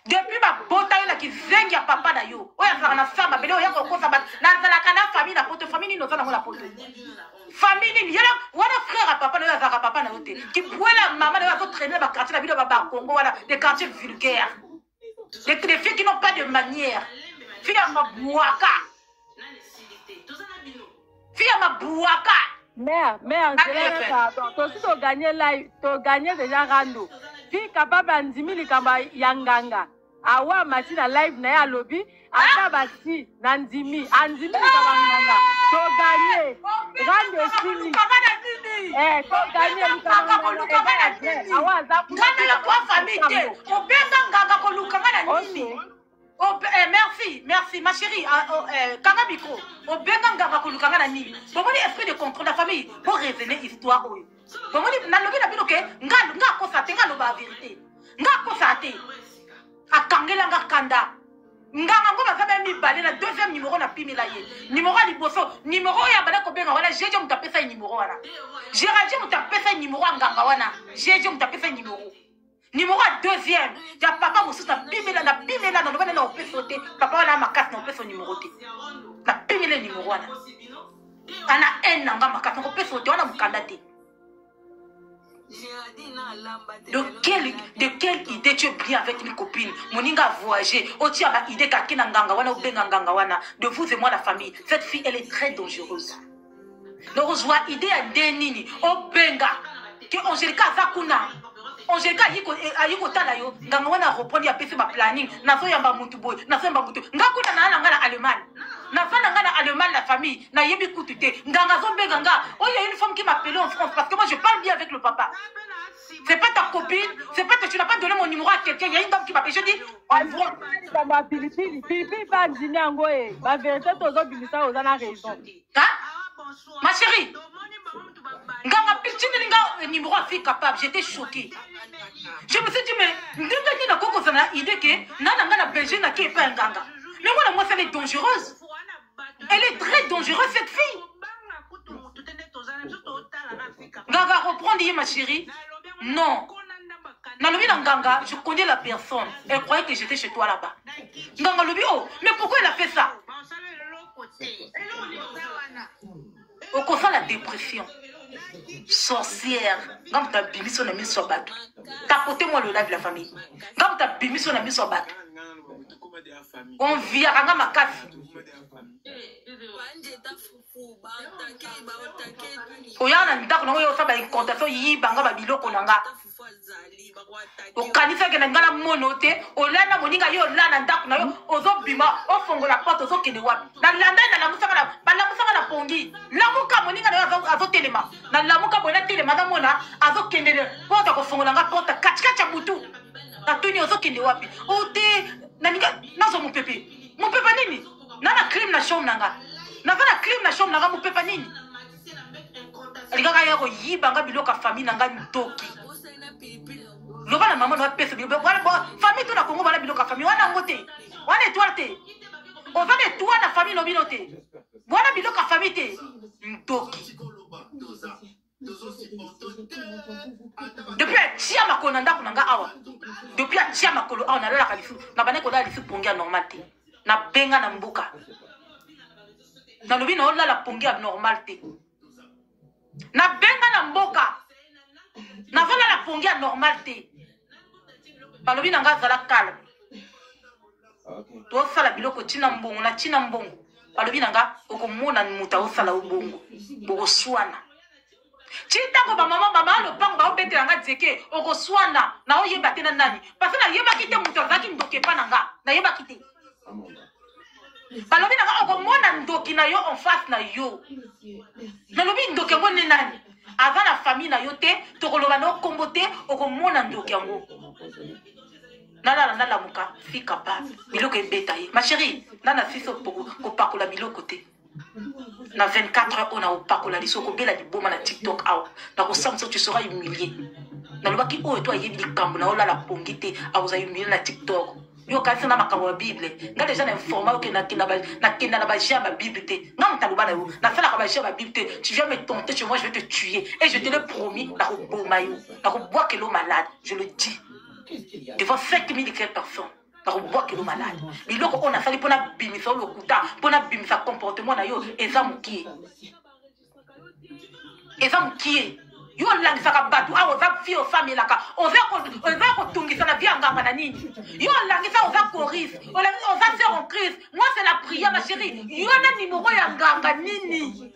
depuis ma bota là qui zengi à papa na yo. Oya ça na femme bele oya ko ça bat. Na la kana famille na poto famille no ça na la poto. Famille ni yala wana frère à papa na yo za papa na yote. Qui pouvait la maman na yo traîner ba quartier la ville ba Congo voilà des quartiers vulgaires. Des filles qui n'ont pas de manière. Filles à ma bouaka. Filles à ma bouaka. Mère, tu gagné live, tu gagné déjà rando. Fille capable d'andimi likamba yanganga. Awa mati na live na ya lobby, ata basi nandimi, andimi likamba yanganga. Tu gagné. Rando sini. Tu gagné likamba yanganga. Awa zapu. Ngana ya kwa famille. Obenga nganga ko lukanga na nini. Merci, ma chérie. Kanga micro. Obenga nganga ko lukanga na nini. Bon, esprit de contrôle la famille. Pour raisonner histoire oyo. Bon, na lobi na bino ke nga kosate nga loba vérité. Nga kosate. Akangela nga kanda. Nga ngoma za mi balé na deuxième numéro na pimela ye. Numéro liboso, numéro ya bana ko benga wana jeje mutapesa numéro wana. Géraldie mutapesa numéro nganga wana. Jeje mutapesa numéro. Numéro deuxième, il y a papa Moussous, na pimela na loba na opé sauter. Papa wana makasi na opé son numéro te. Na pimela numéro wana. Ana en nga makasi na opé sauter wana mukanda te. De quelle idée tu es bien avec une copine? Moninga a voyagé. Oh, tu as une idée kakina nganga wana ou benga nganga wana. De vous et moi la famille. Cette fille, elle est très dangereuse. Donc, on voit idée à denini. Oh, benga. Que Angelica Zakuna. Angelica ayiko tala yo. Nganga wana reprendre ya pese ma planning. Nazo yamba mutu boy. Nazo yamba mutu. Ngakuna na ngana Allemagne. Na fana ngana Allemagne la famille. Na yebi kutute. Nganga zombe nganga. Oh, il y a une femme qui m'appelait en France parce que moi je parle bien avec le papa. C'est pas ta copine, c'est pas que tu n'as pas donné mon numéro à quelqu'un. Il y a une dame qui m'appelle, je dis, envoie. La vérité, tu as raison. Ma chérie, numéro à fille capable, j'étais choquée. Je me suis dit, mais idée que Nana Belgique n'a pas un ganga. Mais moi, elle est dangereuse. Elle est très dangereuse, cette fille. Ganga, reprendre ma chérie. Non. Nalobi Nganga, je connais la personne. Elle croyait que j'étais chez toi là-bas. Nganga Lobi, oh, mais pourquoi elle a fait ça? Au contraire, la dépression. Sorcière. Quand tu as bimi son ami sur bateau. Tapotez-moi le live de la famille. Quand tu as bimi son ami sur bateau. On vit à Ranga Makasi. Oyana ndako na yo saba incontation yi banga babiloko nanga. Okanisa ke ngala monote, olana moninga yo lana ndako na yo, ozobima, ofongola porte ozokende wapi. Na landa na lamusanga na pongi. Lamuka moninga na yo azotelema. Na lamuka bona telema na mona azokende porte ko fongola nga porte katikati ya butu. Na tuni ozokende wapi. Ote naninga nazo mupepe. Mupepe nini? Nana crime na chambre nanga. Navana crime na chambre nanga mupepe nini? Alikaka yako yibanga biloka famille nanga mtoki. Loba na maman doit pesa biloka. Famille tout na Congo bala biloka famille wana ngote. Wana étoile te. On va de toi la famille no binote. Wana biloka famille te. Mtoki. Depuis a tia makolo ndako nanga awa. Depuis a tia makolo awa na la kalifu. Na bana ko da lifu pongia normal te. Na benga na mbuka. Na lobi na ola la pongia normal te. Na benga na mboka. Na vala la pongia normal te. Balobi na nga zala calme. To sala biloko tina mbongo na tina mbongo. Balobi na nga okomona muta osala ubongo. Boko swana. Chitango ba mama le bango ba obetela nga dzeke okoswana na oyeba te na nani parce na yeba kite mutu azaki ndoki pa nanga na yeba kite balobi nanga okomona ndoki na yo en face na yo nalobi ndoki yango ne nani aza na famille na yo te tokoloba na okombo te okomona ndoki yango nalamuka fi capable biloko ebeta ye ma chérie nana fiso kopakola biloko te na 24 heures on a opakola liso kobela liboma na TikTok awa na kosamisa tu seras humilié nalobaki oyo to ayebi likambo na olala pongi te akoza humilié na TikTok yo kasi na makambo ya bible nga deja na informa oke nakenda na bagia ya babible te nga motaloba na yo nasalaka bagia ya babible te tu viens me tenter chez moi je vais te tuer et je te l'ai promis nakoboma yo nakobwakela yo malade je le dis devant 5000 personnes nakobwakela yo malade biloko oyo nasali mpona bimisa yo lokuta mpona bimisa comportement na yo eza mokie yo olangisaka bato awa oza fie ofamelaka oza kotungisa na vie ya nganga na nini yo olangisa oza choris oza sœur en crise moi c'est la prière ma chérie yo na nimero ya nganga nini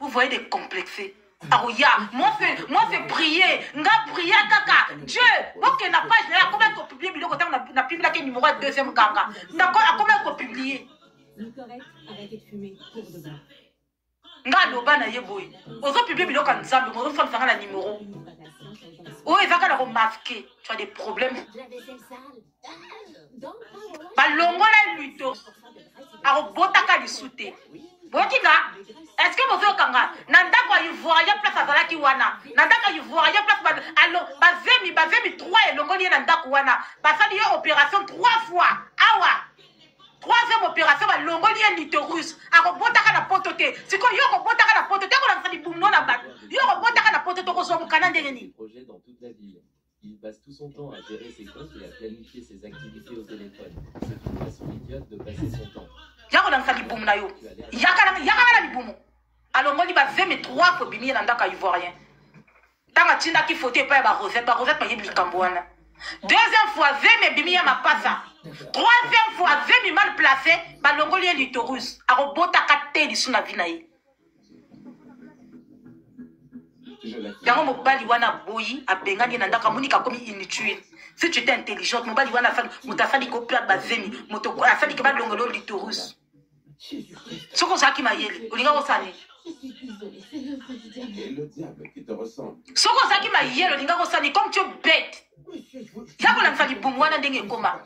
vous voyez des complexés aoya moi c'est prier nga prier kaka Dieu ok na page na comment ko publier biloko tango na publier ke numéro ya deuxième nganga d'accord a comment ko publier nga loba na ye boy ozo publier biloko nzambe ozo fanga na numéro oyo ezaka na ko masquer tu as des problèmes balongola luto akobotaka lisute bokinga est-ce que vous kanga nanda kwa ivoirien place azalaki wana nanda kwa ivoirien place bazemi 3 elongoli nanda kwa wana basali yo opération 3 fois awa troisième opération balongoli ye l'utérus akobotaka na poto te siko yo kobotaka na poto te kolakisa libumu na bato yo kobotaka na poto te kozwa mokana ndenge nini Il passe tout son temps à gérer ses comptes et à planifier ses activités au téléphone. C'est une façon idiote de passer son temps. Yako dans sa liboum na yo. Yaka na liboum. Alors moi, il va 23 pour bimir dans le ivoirien. Tant que tu n'as qu'il faut te payer ma recette pas y est cambouana. Deuxième fois, 20 bimir ma passa. Troisième fois, 20 mal placé, balongolien l'utérus. A robota kate li suna vinaï. Yango mobali wana boyi abengani na ndaka monika komi inutile. Si tu étais intelligente, mobali wana mutasali ko plat bazemi, moto asali ke balongolo l'utérus. Soko saki mayeli, olinga osani. Et le diable qui te ressemble. Soko saki mayeli, olinga osani comme tu es bête. Yako la mfali boum wana ndenge koma.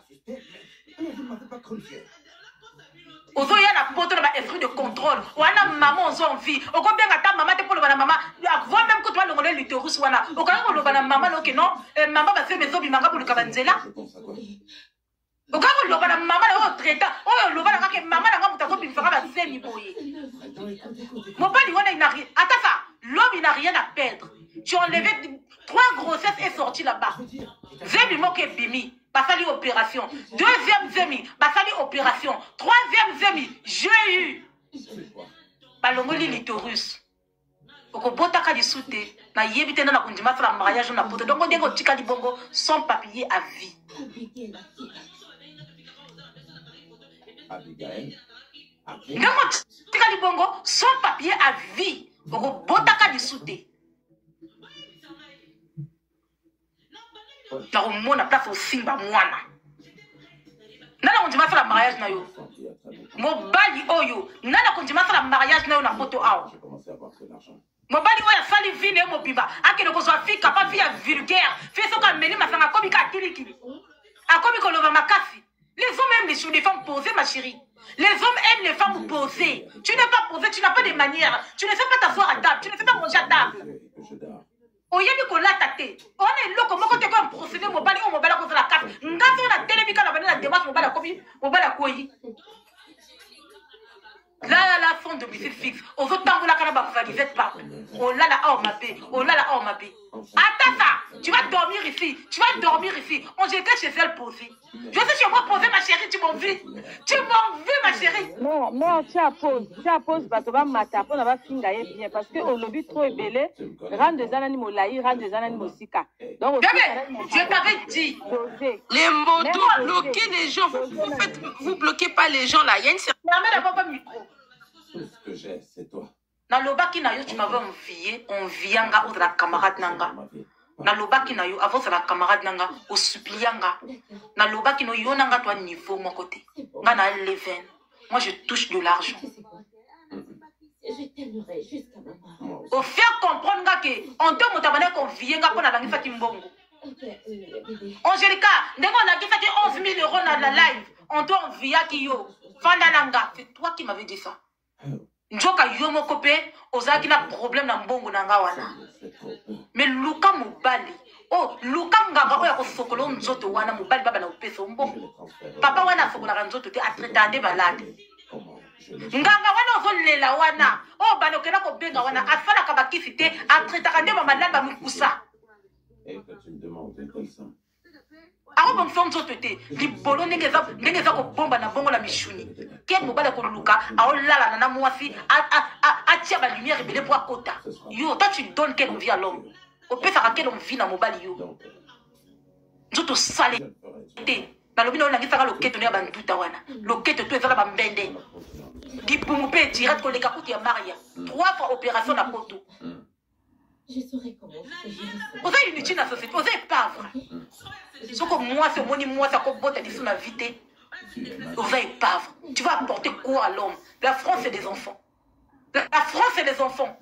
Ozo ya na poto na esprit de contrôle. Wana maman ozo envie. Oko benga ta maman te pour le bana maman. Avant même que tu vas le l'utérus wana. Okanga ko lo bana maman no ke non. Maman ba fait mezo bimanga pour le kabanzela. Okanga lo bana maman na o traita. O lo bana ka ke maman na ngamuta ko bimfaka ba semi boye. Mon père wana il n'a rien. Attends ça. L'homme il n'a rien à perdre. Tu as enlevé 3 grossesses et sorti là-bas. Zemi moke bimi. Basali opération. Deuxième zemi, basali opération. Troisième zemi, j'ai eu. Balongoli l'utérus. Oko botaka di soute. Na yebite na kundima fra mariage na poto. Donc on dengo tika di bongo sans papier à vie. Abigail. Dengo tika di bongo sans papier à vie. Oko botaka di soute. Na omona place au simba mwana. Nana kondima fala mariage na yo. Mobali oyo, nana kondima fala mariage na yo na poto awo. Mobali oyo fali vine mobimba, akene kozwa fi kapa fi ya vulgaire, fi soka meli masanga komi ka kilikili. Akomi kolova makasi. Les hommes aiment les femmes posées, ma chérie. Les hommes aiment les femmes posées. Tu n'es pas posée, tu n'as pas de manières. Tu ne sais pas t'asseoir à table, tu ne sais pas manger à table. Oyebi ko lata te. On est loko moko te ko procéder mobali o mobala ko la carte. Ngazo na télévision na bana démarche mobala kobi mobala koyi. La fond de musique fixe. On veut tamboula kana ba valisette pas. Oh là là oh ma bé. Oh là là oh ma bé. Attends ça. Tu vas dormir ici. Tu vas dormir ici. On j'étais chez elle posée. Je suis chez moi posée ma chérie, tu m'en vis. Tu m'en vis ma chérie. Non, tu as pause bato ba mata po na ba finga bien parce que au lobby trop ébélé, rend des anani molayi, rend des anani mosika. Donc je t'avais dit. Les motos, bloquez les gens. Vous bloquez pas les gens là. Il y a une certaine. N'amène pas micro. Tout ce que j'ai, c'est toi. Na lobaki na yo, tu m'avais envié, envianga ou la camarade nanga. Na lobaki na yo, avant la camarade nanga, au supplianga. Na lobaki no yo nanga toi niveau mon côté. Nga na leven. Moi je touche de l'argent. Je t'aimerai jusqu'à ma mort. Au faire comprendre que en deux mots t'as convié nga pour na langi fati mbongo. Angelica, ndenge on a dit fati 11 000 € dans la live. On doit envier qui yo. Fandananga, c'est toi qui m'avais dit ça. Njoka yo mo kopé, ozaki na problème na mbongo nanga wana. Mais luka mobali. Oh, luka nganga oya ko sokolo nzoto wana mobali baba na opesa mbongo. Papa wana sokola nzoto te atretande balade. Nganga wana ozolela wana. Oh banokela ko benga wana afala ka bakisi te atretande ba malade ba mukusa. Et que tu me demandes comme ça. Ako bon fond nzoto te. Libolo ndengeza ko bomba na bongo la mishuni. Quel mobile ko luka a lala na mwasi a tia ba lumière rebelle pour akota. Yo, toi tu donnes quelle vie à l'homme. Au peut faire quelle vie na mobile yo. Nzoto sale te. Na lobino na ngisa ka loketo ne ba nduta wana. Loketo to ezala ba mbende. Dipungu pe direct ko leka kuti ya Maria. 3 fois opération na poto. Je saurais comment je peux gérer ça. Vous avez une dans la société, vous n'êtes pas vrai. Ce que moi, c'est moi, ça comme botte sur ma vie. Vous n'êtes pas vrai. Tu vas apporter quoi à l'homme? La France, c'est des enfants. La France, c'est des enfants.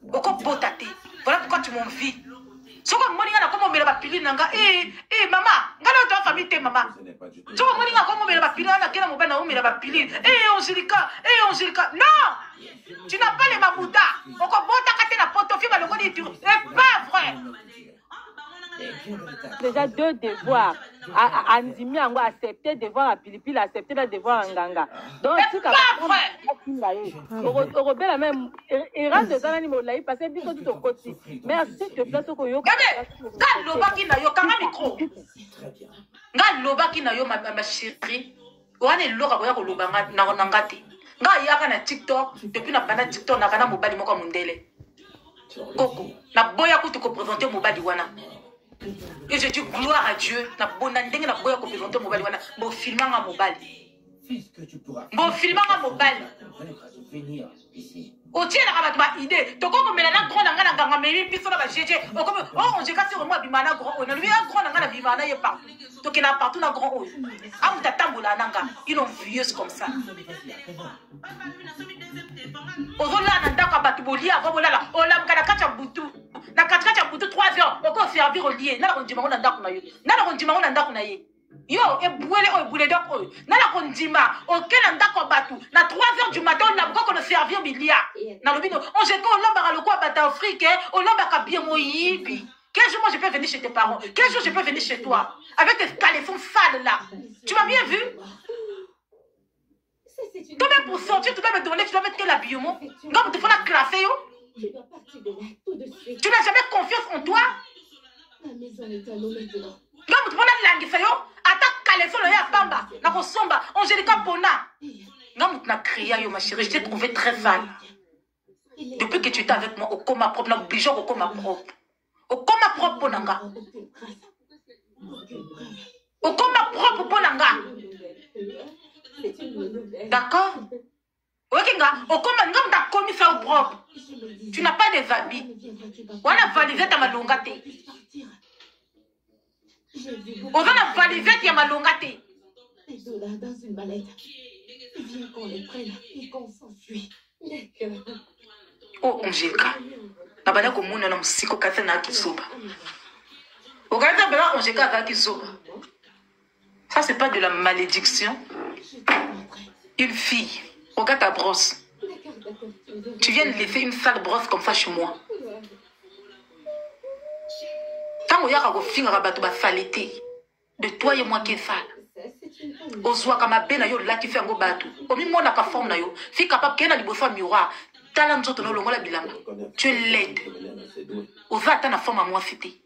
Voilà pourquoi tu m'envies. Ce que moi, comment me la pilule nanga. Maman, regarde ta famille, t'es maman. Ce que moi, comment me la pilule nanga, quel moment on me la pilule. Angelica, non! Tu n'as pas les mamoudas. On comprend ta la porte, tu vas le connaître. C'est pas vrai. Déjà 2 devoirs. Andimi a accepté devoir à Pilipil, accepté le devoir à Nganga. Donc, c'est pas vrai. Au rebelle, la même. Il reste de ça, il passe du côté de côté. Mais s'il te plaît, ce que yo. Quand l'obaki na yo, quand un micro. Quand l'obaki na yo, ma chérie. On est l'oka pour y avoir na nangati. Nga yaka na TikTok, depuis na bana TikTok na kana mobali moko mundele. Koko, na boya ko te représenter mobali wana. Et je dis gloire à Dieu, na bona ndenge na boya ko représenter mobali wana, bo filmanga mobali. Bo filmanga mobali. O tiens la rabat ba idée, to ko mela na grand nga nganga memi biso na ba jeje. O comme oh, j'ai cassé moi bimana grand. On a lui un grand nga na bimana ye pas. To ke na partout na grand o. Am tatambola nanga, ils ont vieux comme ça. Ozola na ndaka batu bolia ba bolala. Ola mkana kacha butu. Na kacha butu 3 heures, on peut servir au lié. Na ko ndima na ndako na yo. Na ko ndima na ndako na ye. Yo, et bouele o boule donc o. Na la kondima, auquel ndako batu. Na 3 heures du matin, on a beaucoup de servir bilia. Na lobino, on jette au lomba le quoi bata afrique, au lomba ka bien moyibi. Quel jour moi je peux venir chez tes parents? Quel jour je peux venir chez toi? Avec tes caleçons sales là. Tu m'as bien vu? Toi-même pour sortir, tu dois me donner, tu dois mettre quel habillement? Comme tu fais la classe, yo. Je dois partir de là tout de suite. Tu n'as jamais confiance en toi? Ma maison est à l'eau maintenant. Comme tu prends la langue, yo. Attaque caleçon, là, ya bamba. Na ko somba. Angelica Pona. Comme tu n'as créé, yo, ma chérie, je t'ai trouvé très sale. Depuis que tu étais avec moi, au coma propre, na obligé au coma propre. Au coma propre, Ponanga. Au coma propre, Ponanga. D'accord? Ok, au coma, non, t'as commis ça au propre. Tu n'as pas des habits. On a validé ta malongate. On a validé ta malongate. Les dollars dans une mallette. Viens qu'on les prenne et qu'on s'enfuit. Oh, Angelica. Nabana komuna na musiko kata na kisoba. Ogata bela Angelica ka kisoba. Ça c'est pas de la malédiction. Une fille, regarde ta brosse. Tu viens de laisser une sale brosse comme ça chez moi. Tant que y'a ko finga bato ba saleté. De toi et moi qui est sale. Ozwa kama bena yo la qui fait ngo bato. Omi mona ka forme na yo. Fi capable kena liboso miroir. Tala nzoto no longola bilamba. Tu es laide. Oza ata na forme à moi cité.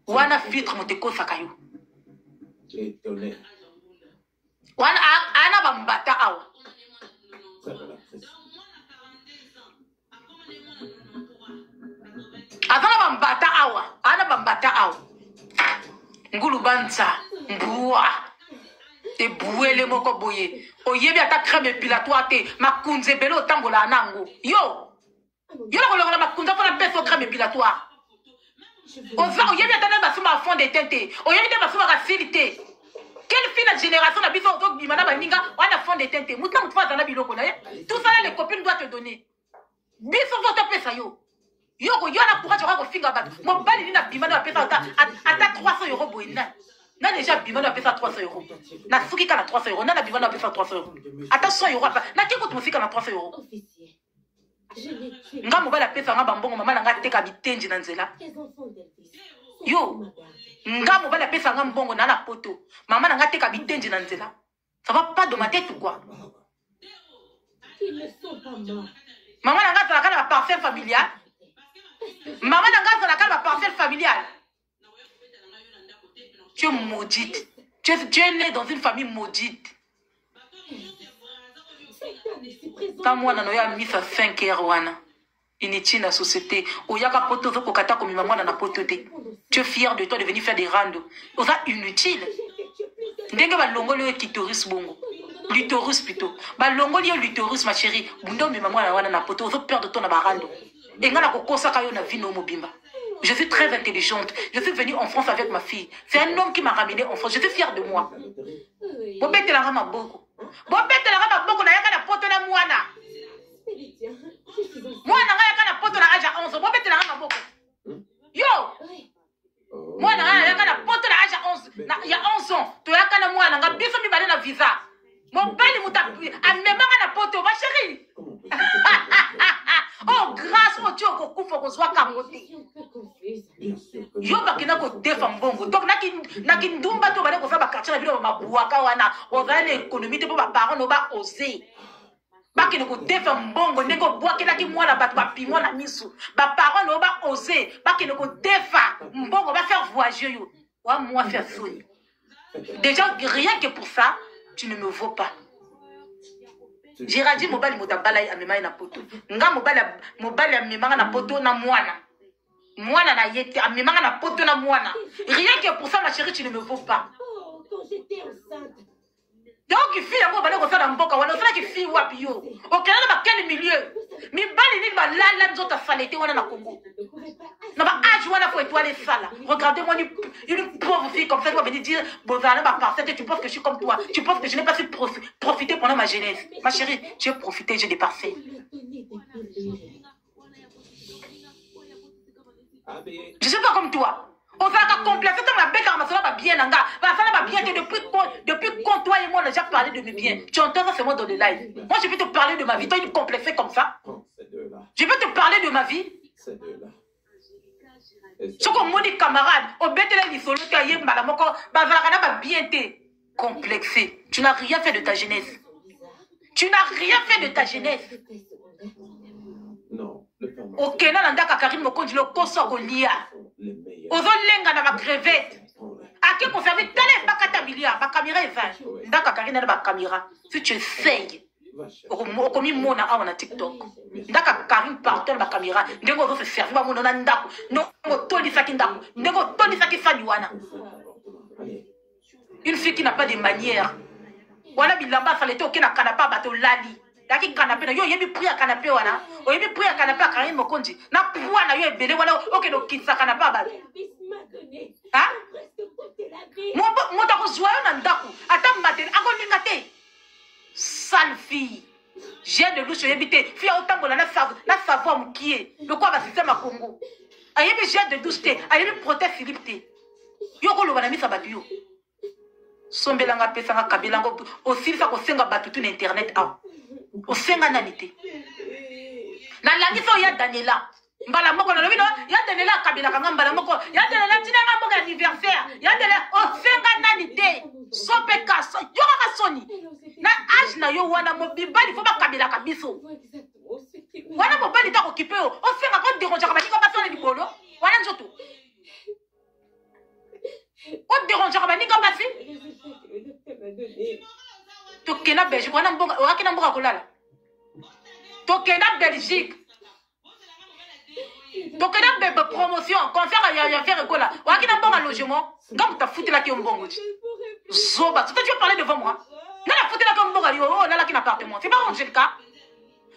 Wana filtre moteko sakayo. Wana ana bambata awa. Azana bambata awa. Ana bambata awa. Ngulu banza. Mbua. E bouele moko boye. oyebi ata crème épilatoire te makunze ebele otambola nango yo la kolongola makunze mpona pesa crème épilatoire oza oyebi ata na basuma ya fond de teint te oyebi te basuma kasili te quelle fille la génération na biso ozobima na baninga wana fond de teint te mutu na mutu aza na biloko na ye tout ça là les copines doivent te donner biso ozotopesa yo yo na courage oka kofinga bato mobali nini abima na bapesa ata 300 euros boye na déjà abima na bapesa 300 euros na soki kaka na 300 euros nana abima na bapesa 300 euros ata 100 euros na keko tumofika na 300 euros nga mobali apesa nga bambongo mama na nga teka bitenji na nzela yo nga mobali apesa nga mbongo na na poto mama na nga teka bitenji na nzela ça va pas de ma tête ou quoi maman na nga azalaka na baparcelle familiale maman na nga azalaka na baparcelle familiale tu es maudite tu es né dans une famille maudite quand mwana na yo amisa 5 heures wana inutile na société oyaka poto ozokokata komima mwana na poto te tu es fier de toi de venir faire des rando oza inutile ndenge balongoli oyo clitoris bongo l'uterus plutôt balongoli yo l'uterus ma chérie bunda omema mwana wana na poto ozoperdre ton na barando enga na kokosaka yo na vie no mobimba. Je suis très intelligente. Je suis venue en France avec ma fille. C'est un homme qui m'a ramené en France. Je suis fière de moi. Bobete la rama boko. Bobete la rama boko na yaka na poto na mwana. Mwana nga yaka na poto na aja 11. Bobete la rama boko. Yo. Mwana nga yaka na poto na aja 11. Il y a 11 ans. To yaka na mwana nga biso mi bale na visa. Mon bali muta amemanga na poto ma chérie. Oh grâce au Dieu ko kufa ko zwa kamote. Yo bakina ko defa mbongo. Donc naki ndumba to bale ko fa ba quartier na bilo mabuaka wana. Ozana économie te po ba parents no ba oser. Bakina ko defa mbongo ndeko boaka naki mwana batu ba pimo na misu. Ba parents no ba oser. Bakina ko defa mbongo ba faire voyager yo. Wa moi faire soin. Déjà rien que pour ça, tu ne me vaux pas. J'ai dit mobali motabala amema na poto. Nga mobali amema na poto na mwana. Mwana na yete amema na poto na mwana. Rien que pour ça ma chérie tu ne me vaux pas. Oh, quand j'étais enceinte. Donc il fait yango bale ko sala mboka wana osala ki fi wapi yo. Okela na ba quel milieu. Mi bali ni ba la nzota falete wana na Congo. Na ba âge wana faut étoiler sala. Regardez-moi une pauvre fille comme ça qui va venir dire bozana ba parcelle tu penses que je suis comme toi. Tu penses que je n'ai pas su profiter pendant ma jeunesse. Ma chérie, j'ai profité, j'ai des parcelles. Je suis pas comme toi. On va complètement la bête à ma bien nanga. Va bien que depuis quand toi et moi on a déjà parlé de mes biens. Tu entends ça seulement dans le live. Moi je vais te parler de ma vie. Toi il est complexé comme ça. Je vais te parler de ma vie. Ce qu'on m'a dit camarade, au bête là il solo taillé malamoko, bazarana ba bien té complexé. Tu n'as rien fait de ta jeunesse. Tu n'as rien fait de ta jeunesse. Non. Ok, na ndaka Karim Mokondi le koso golia. Ozo lenga na ba crevette. Aki conserver telle bakata bilia, ba caméra est 20. Ndaka Karim na ba caméra. Si tu essayes. Okomi mona awa na TikTok. Ndaka Karim partout na ba caméra. Ndengo ozo se servir ba mona ndako. Ndongo toli saki ndako. Ndengo toli saki fani wana. Une fille qui n'a pas de manières. Wana bilamba salete oké na kanapa bato lali. Daki canapé na yo yebi pri à canapé wana o yebi pri à canapé à Karim Mokondi na poa na yo ebele wana oke no kitsa canapé ba ah mo ta ko joyeux na ndaku ata matin ako linga te sale fille j'ai de louche yebi te fille otambola na savoir mukie le quoi ba système à Congo ayebi j'ai de douche te ayebi protège Philippe te yo ko lo bana mi sabatu yo sombelanga pesa nga kabelango aussi ça ko senga batutu na internet ah osenga nani te na langiso ya Daniela mbala moko na lobino ya Daniela kabila kanga mbala moko ya Daniela tina nga moko anniversaire ya Daniela osenga nani te sope kaso yo ka soni na age na yo wana mobibali fo ba kabila kabiso wana mobali ta occupé osenga ko déranger ka baninga ba sona libolo wana nzoto o déranger ka baninga ba si Tokena Belgique, on a un bon kolala. Tokena Belgique. Tokena bébé promotion, concert à faire école. On a un bon logement. Quand tu as foutu la qui est un bon. Zoba, tu veux parler devant moi? Non, la foutu la qui est mboka yo oh là qui n'appartement. C'est pas Angelica.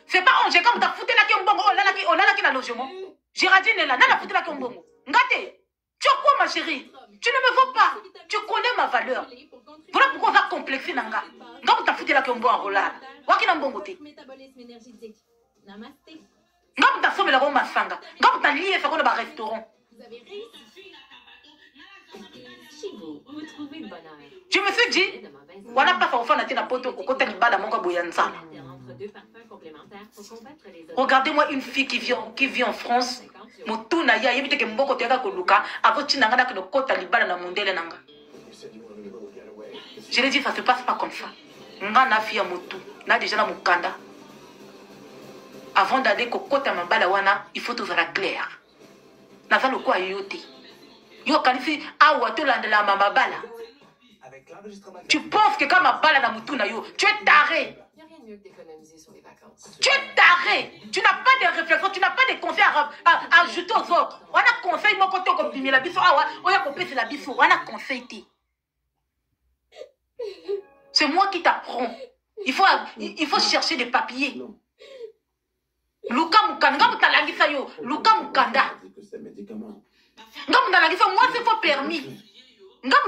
C'est pas Angelica qui t'a foutu là qui un bongo oh là qui n'a logement. Géraldine est là, n'a foutu là qui un bongo. Ngate. Tu as quoi ma chérie? Tu ne me vois pas. Tu connais ma valeur. Voilà pourquoi on va complexer nanga. Nga tu t'as foutu là qui un bon enroulade. Wa qui n'a bongo te. Nga tu t'as sommé la roma sanga. Nga tu t'as lié ça comme dans restaurant. Je me suis dit, voilà pas ça, on fait la pote au côté de bas de mon boyanza. Regardez-moi une fille qui vit en France. Mon tout n'a ya évité que mon côté à Koluka, avant tu n'as que le côté à l'ibala na mondele nanga. Je l'ai dit, ça se passe pas comme ça. Nga na fille à motu, na déjà na mukanda. Avant d'aller au côté à mabala wana, il faut tout faire clair. Na ça le quoi yote. Yo kanifi awa to landela mama bala. Tu penses que quand ma balle na mutuna yo, tu es taré. Tu es taré. Tu n'as pas de réflexion, tu n'as pas de conseils à ajouter aux autres. On a conseil mon côté comme bimi la biso awa, on a coupé la biso, on a conseillé. C'est moi qui t'apprends. Il faut chercher des papiers. Luka mukanda mutalangisa yo, Luka mukanda. Moi c'est pas permis. Moi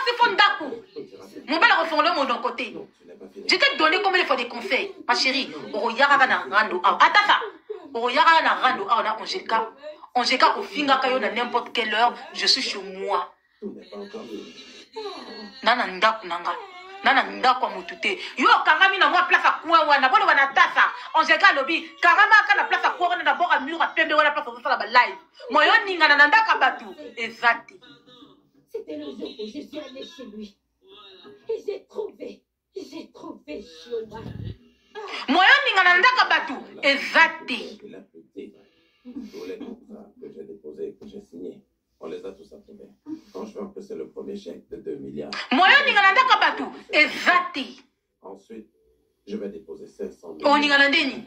c'est pas ndaku. Mon bel refondé mon d'un côté. Je t'ai donné combien de fois des conseils, ma chérie. Oroyara na rando. Atasa. Oroyara na rando. On a Angelica. Angelica au finga kayo na n'importe quelle heure. Je suis chez moi. Nana ndaku nanga. Nana ndako mutute. Yo kangami na moi place à quoi wana. Bolo wana tasa. Angelica lobby. Karama kana place à quoi wana d'abord à mur à pembe wana place à la live. Moi yo ninga na ndaka batu. Exact. C'était le jour où je suis allée chez lui. Et j'ai trouvé Chioma. Moi yo ninga na ndaka batu. Exact. Tous les contrats que j'ai déposés, que j'ai signés, on les a tous approuvés. Franchement, que c'est le premier chèque de 2 milliards. Moi yo ninga na ndaka batu. Exact. Ensuite, je vais déposer 500 millions. Oh ninga na ndeni.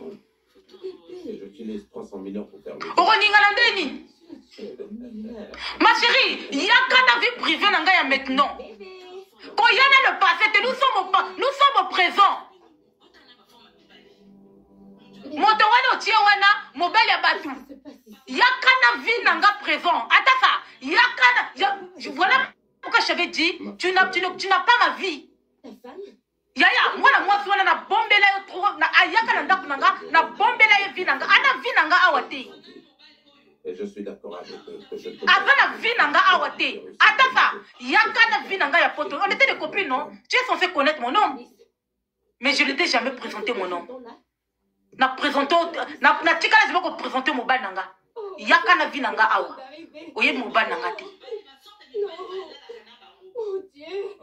Et j'utilise 300 millions pour faire le... Oh ninga na ndeni. Ma chérie, il y a qu'un vie privée nanga maintenant. Quand il y a le passé, nous sommes au présent. Motowana Tiawana, mobile ya batu. Il y a qu'un vie nanga présent. Attends ça, il y a qu'un... Voilà pourquoi je t'avais dit, tu n'as pas ma vie. Yaya, moi si on a bombé là trop, na ayaka nanda kunanga, na bombé là vie nanga, ana vie nanga awate. Et je suis d'accord avec eux que je peux... Avant la vie nanga awate. Attends ça, yaka na vie nanga ya poto. On était des copines, non? Tu es censé connaître mon nom. Mais je ne t'ai jamais présenté mon nom. Na présenté, na tika la ziboko présenté mon bal nanga. Yaka na vie nanga awa. Oye mon bal nanga te. Mon Dieu.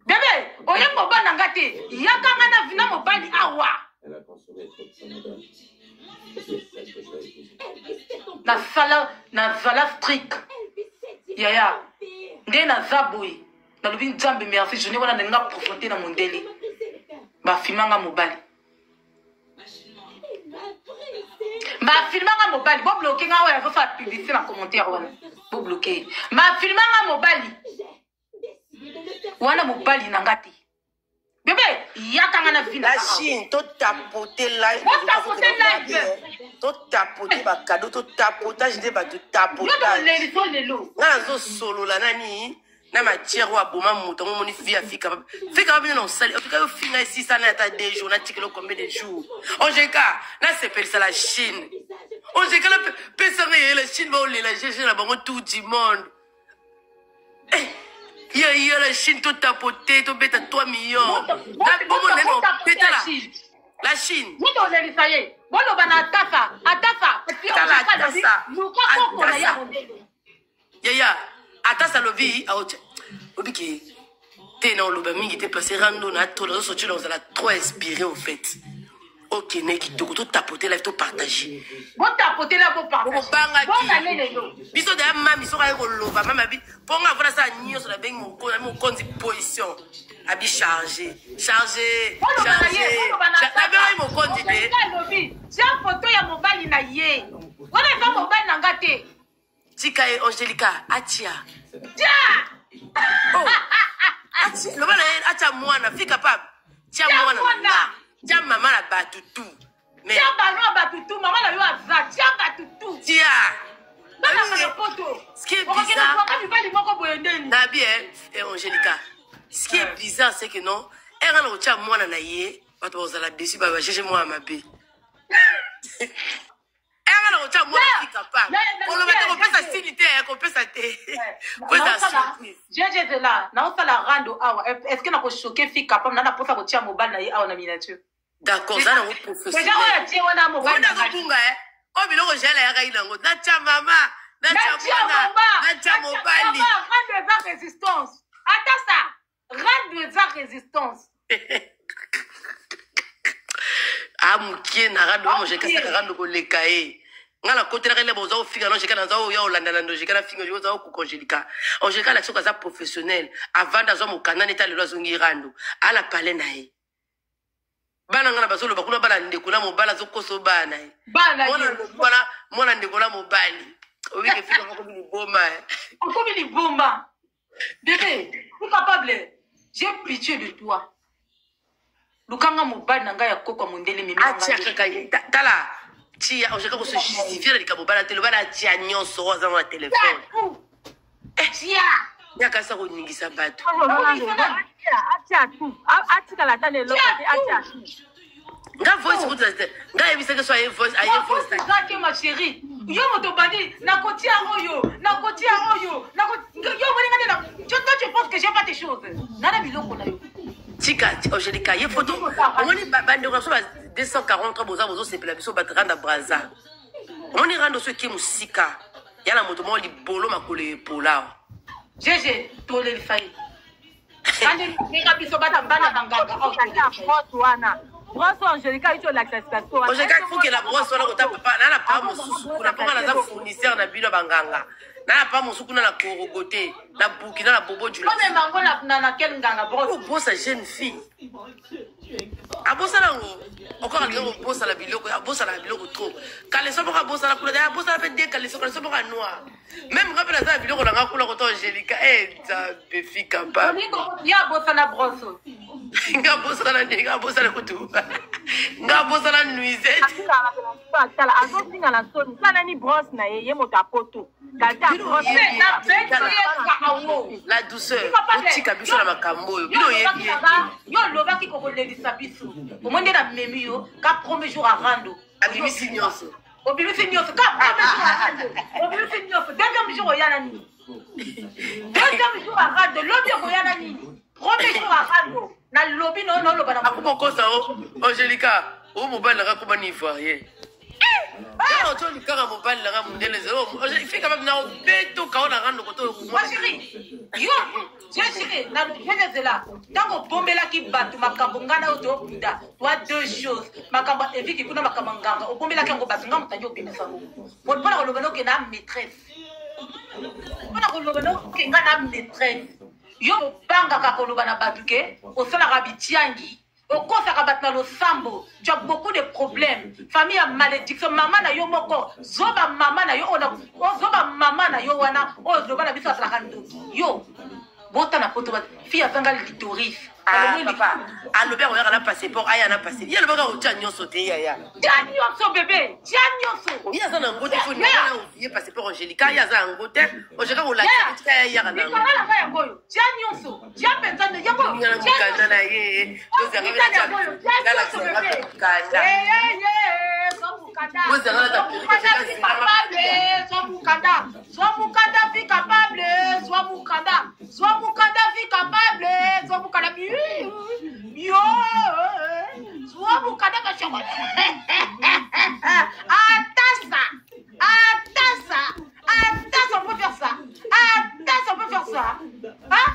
Bébé, oye mon bal nanga te. Yaka na vie na mon bal awa. Elle a consommé trop de Canada. Na zala strict. Yaya. Nde na zaboui. Na lubi nzambe merci. Je n'ai pas de nga profondé dans mon délai. Ba filmanga mobile. Ba filmanga mobile. Bo bloqué nga ouais, faut faire publicité dans commentaire wana. Bo bloqué. Ma filmanga mobile. Wana mobile nangati. Bébé, yaka na vina. La Chine, tout tapoter live. Tout tapoter ba cadeau, tout tapotage de ba tout tapotage. Nazo solo la nani. Na matière wa boma muto mo ni via fika. Fika ba na sali. Fika yo finga ici ça na ta 2 jours, na tikelo combien de jours. Ongeka, na s'appelle ça la Chine. Ongeka la personne la Chine va la chercher la bango tout du monde. Il y a la Chine tout tapoté, tout bête à 3 millions. La Chine. Yaya, atasa lobi, obi qui t'es dans le bami qui t'est passé rando na tout le reste tu dans la trop inspiré au fait. Ok, neki tout tapoter là tout partager. Bon tapoter là pour partager. Bon aller les dos. Biso de mami so ka loba mama bi ponga voilà ça nyo sur la beng mon compte position. Abi chargé. La beng mon compte de. J'ai une photo ya mobile na ye. Wana fa mobile na ngate. Tika e Angelica atia. Tia. Oh. loba na ye atia mwana fi capable tia mwana tia mama na batutu mais tia bano batutu mama na yo aza tia batutu tia bana na poto ce qui est bizarre na bien Angélica ce qui est bizarre c'est que non elle a tia mwana na ye bato bazala dessus ba chercher moi mabe elle a tia mwana fi capable on le met on peut sa sinité on peut sa té pour sa surprise jeje de là na on la rando awa est-ce que na ko choquer fi capable na posa ko tia mobile na ye awa na miniature d'accord ça na professionnel déjà on a tia wana mobile na kunga o biloko jela ya kaina ngo na tia mama na tia mwana na tia mobile rendre sa résistance attends ça rendre sa résistance amukie na rando mo je kasa rando ko lekae ngala côté la rele bozo finga non je kana zo ya olanda na je kana finga zo ko Angélica Angélica la soka za professionnel avant d'azo mo kanani ta lelo zongi rando ala pale nae bana ngana bazolo bakuna bala ndeko na mobala zo koso bana bana mona ndeko na mobali obike finga ko bili bomba ko bili bomba bébé tu capable j'ai pitié de toi lukanga mobali nanga ya koko mondele mimi atia kaka tala tia Angélica ko se justifier de kabobala telo bana tia nyonso roza na téléphone tia yaka sa ko ningisa bato atia tu atika la tane lo atia nga voice vous nga yebisa que soit voice aye voice que ma chérie yo moto bandi na kotia oyo yo bolinga na toi tu penses que j'ai pas tes choses nana biloko na yo tika Angélica ye photo omoni bande ko so 243 bozo sepela biso batranda braza omoni rando so ki musika yana moto mo libolo makole pola jeje tole lifai kandi ninga biso bata bana banganga au wana brosse Angélica ito l'accessibilité Angélica il faut que la brosse wana kota papa na pa mosusu kuna papa na za fournisseur na bilo banganga na pa mosusu na korogote na bukina na bobo jula comme mango na quel nganga brosse jeune fille abosa nango encore alio bossa la biloko abosa la biloko trop kaleso boka bossa la kula bossa la pe de kaleso boka noir même rappel ça biloko na ngakula ko to Angélica za befi capable ya bossa na brosse nga bossa na ndinga bossa na kutu nga bossa na nuisette tala azosinga na soni sana ni brosse na ye moto apoto kalta brosse la douceur utika biso na makambo yo bino yebi yo lobaki ko kolelisa biso omonde na memi yo ka premier jour à rando abimisi nyonso obimisi nyonso ka premier jour à rando obimisi nyonso deuxième jour oyana ni deuxième jour à rando lobi oyana ni premier jour à rando na lobi no loba na akumo kosa Angélica o mobile la ko bani ivoirien ah to ni kara mobile la mundele zero il fait quand même na beto ka ona rando ko to moi chérie yo j'ai chérie na je là tango bombela ki batu makambo ngana oto buda toi deux choses makambo eviki kuna makambo nganga o bombela ki ngo batu ngam tanjo bimisa pour pas ko lobelo ke na maîtresse pour ko lobelo ke ngana maîtresse yo banga ka ko lobana batu ke o sala rabitiangi au consacre maintenant le sambo, tu as beaucoup de problèmes. Famille a malédiction, maman na yo moko, zoba maman na yo ona, zoba maman na yo wana, zoba na biso atlakando. Yo, bota na poto fille atanga litoris. Ah papa, alobe on a passeport, aya na passé. Ya le baga o tia nyonso te ya. Tia nyonso bébé, tia nyonso. Ya za na ngote fo na oublier passeport Angélica, ya za ngote, o jeka o la tia ya na. Ni kana la ya ngoyo, tia nyonso. Tia pensando ya ngoyo. Ya na kanda na ye. Vous arrivez à tia. Ngala kanda. Vous arrivez à sois mukanda, sois mukanda vie capable, sois mukanda vie capable, sois mukanda yo, sois mukanda kachoko. Attends, on peut faire ça. Hein?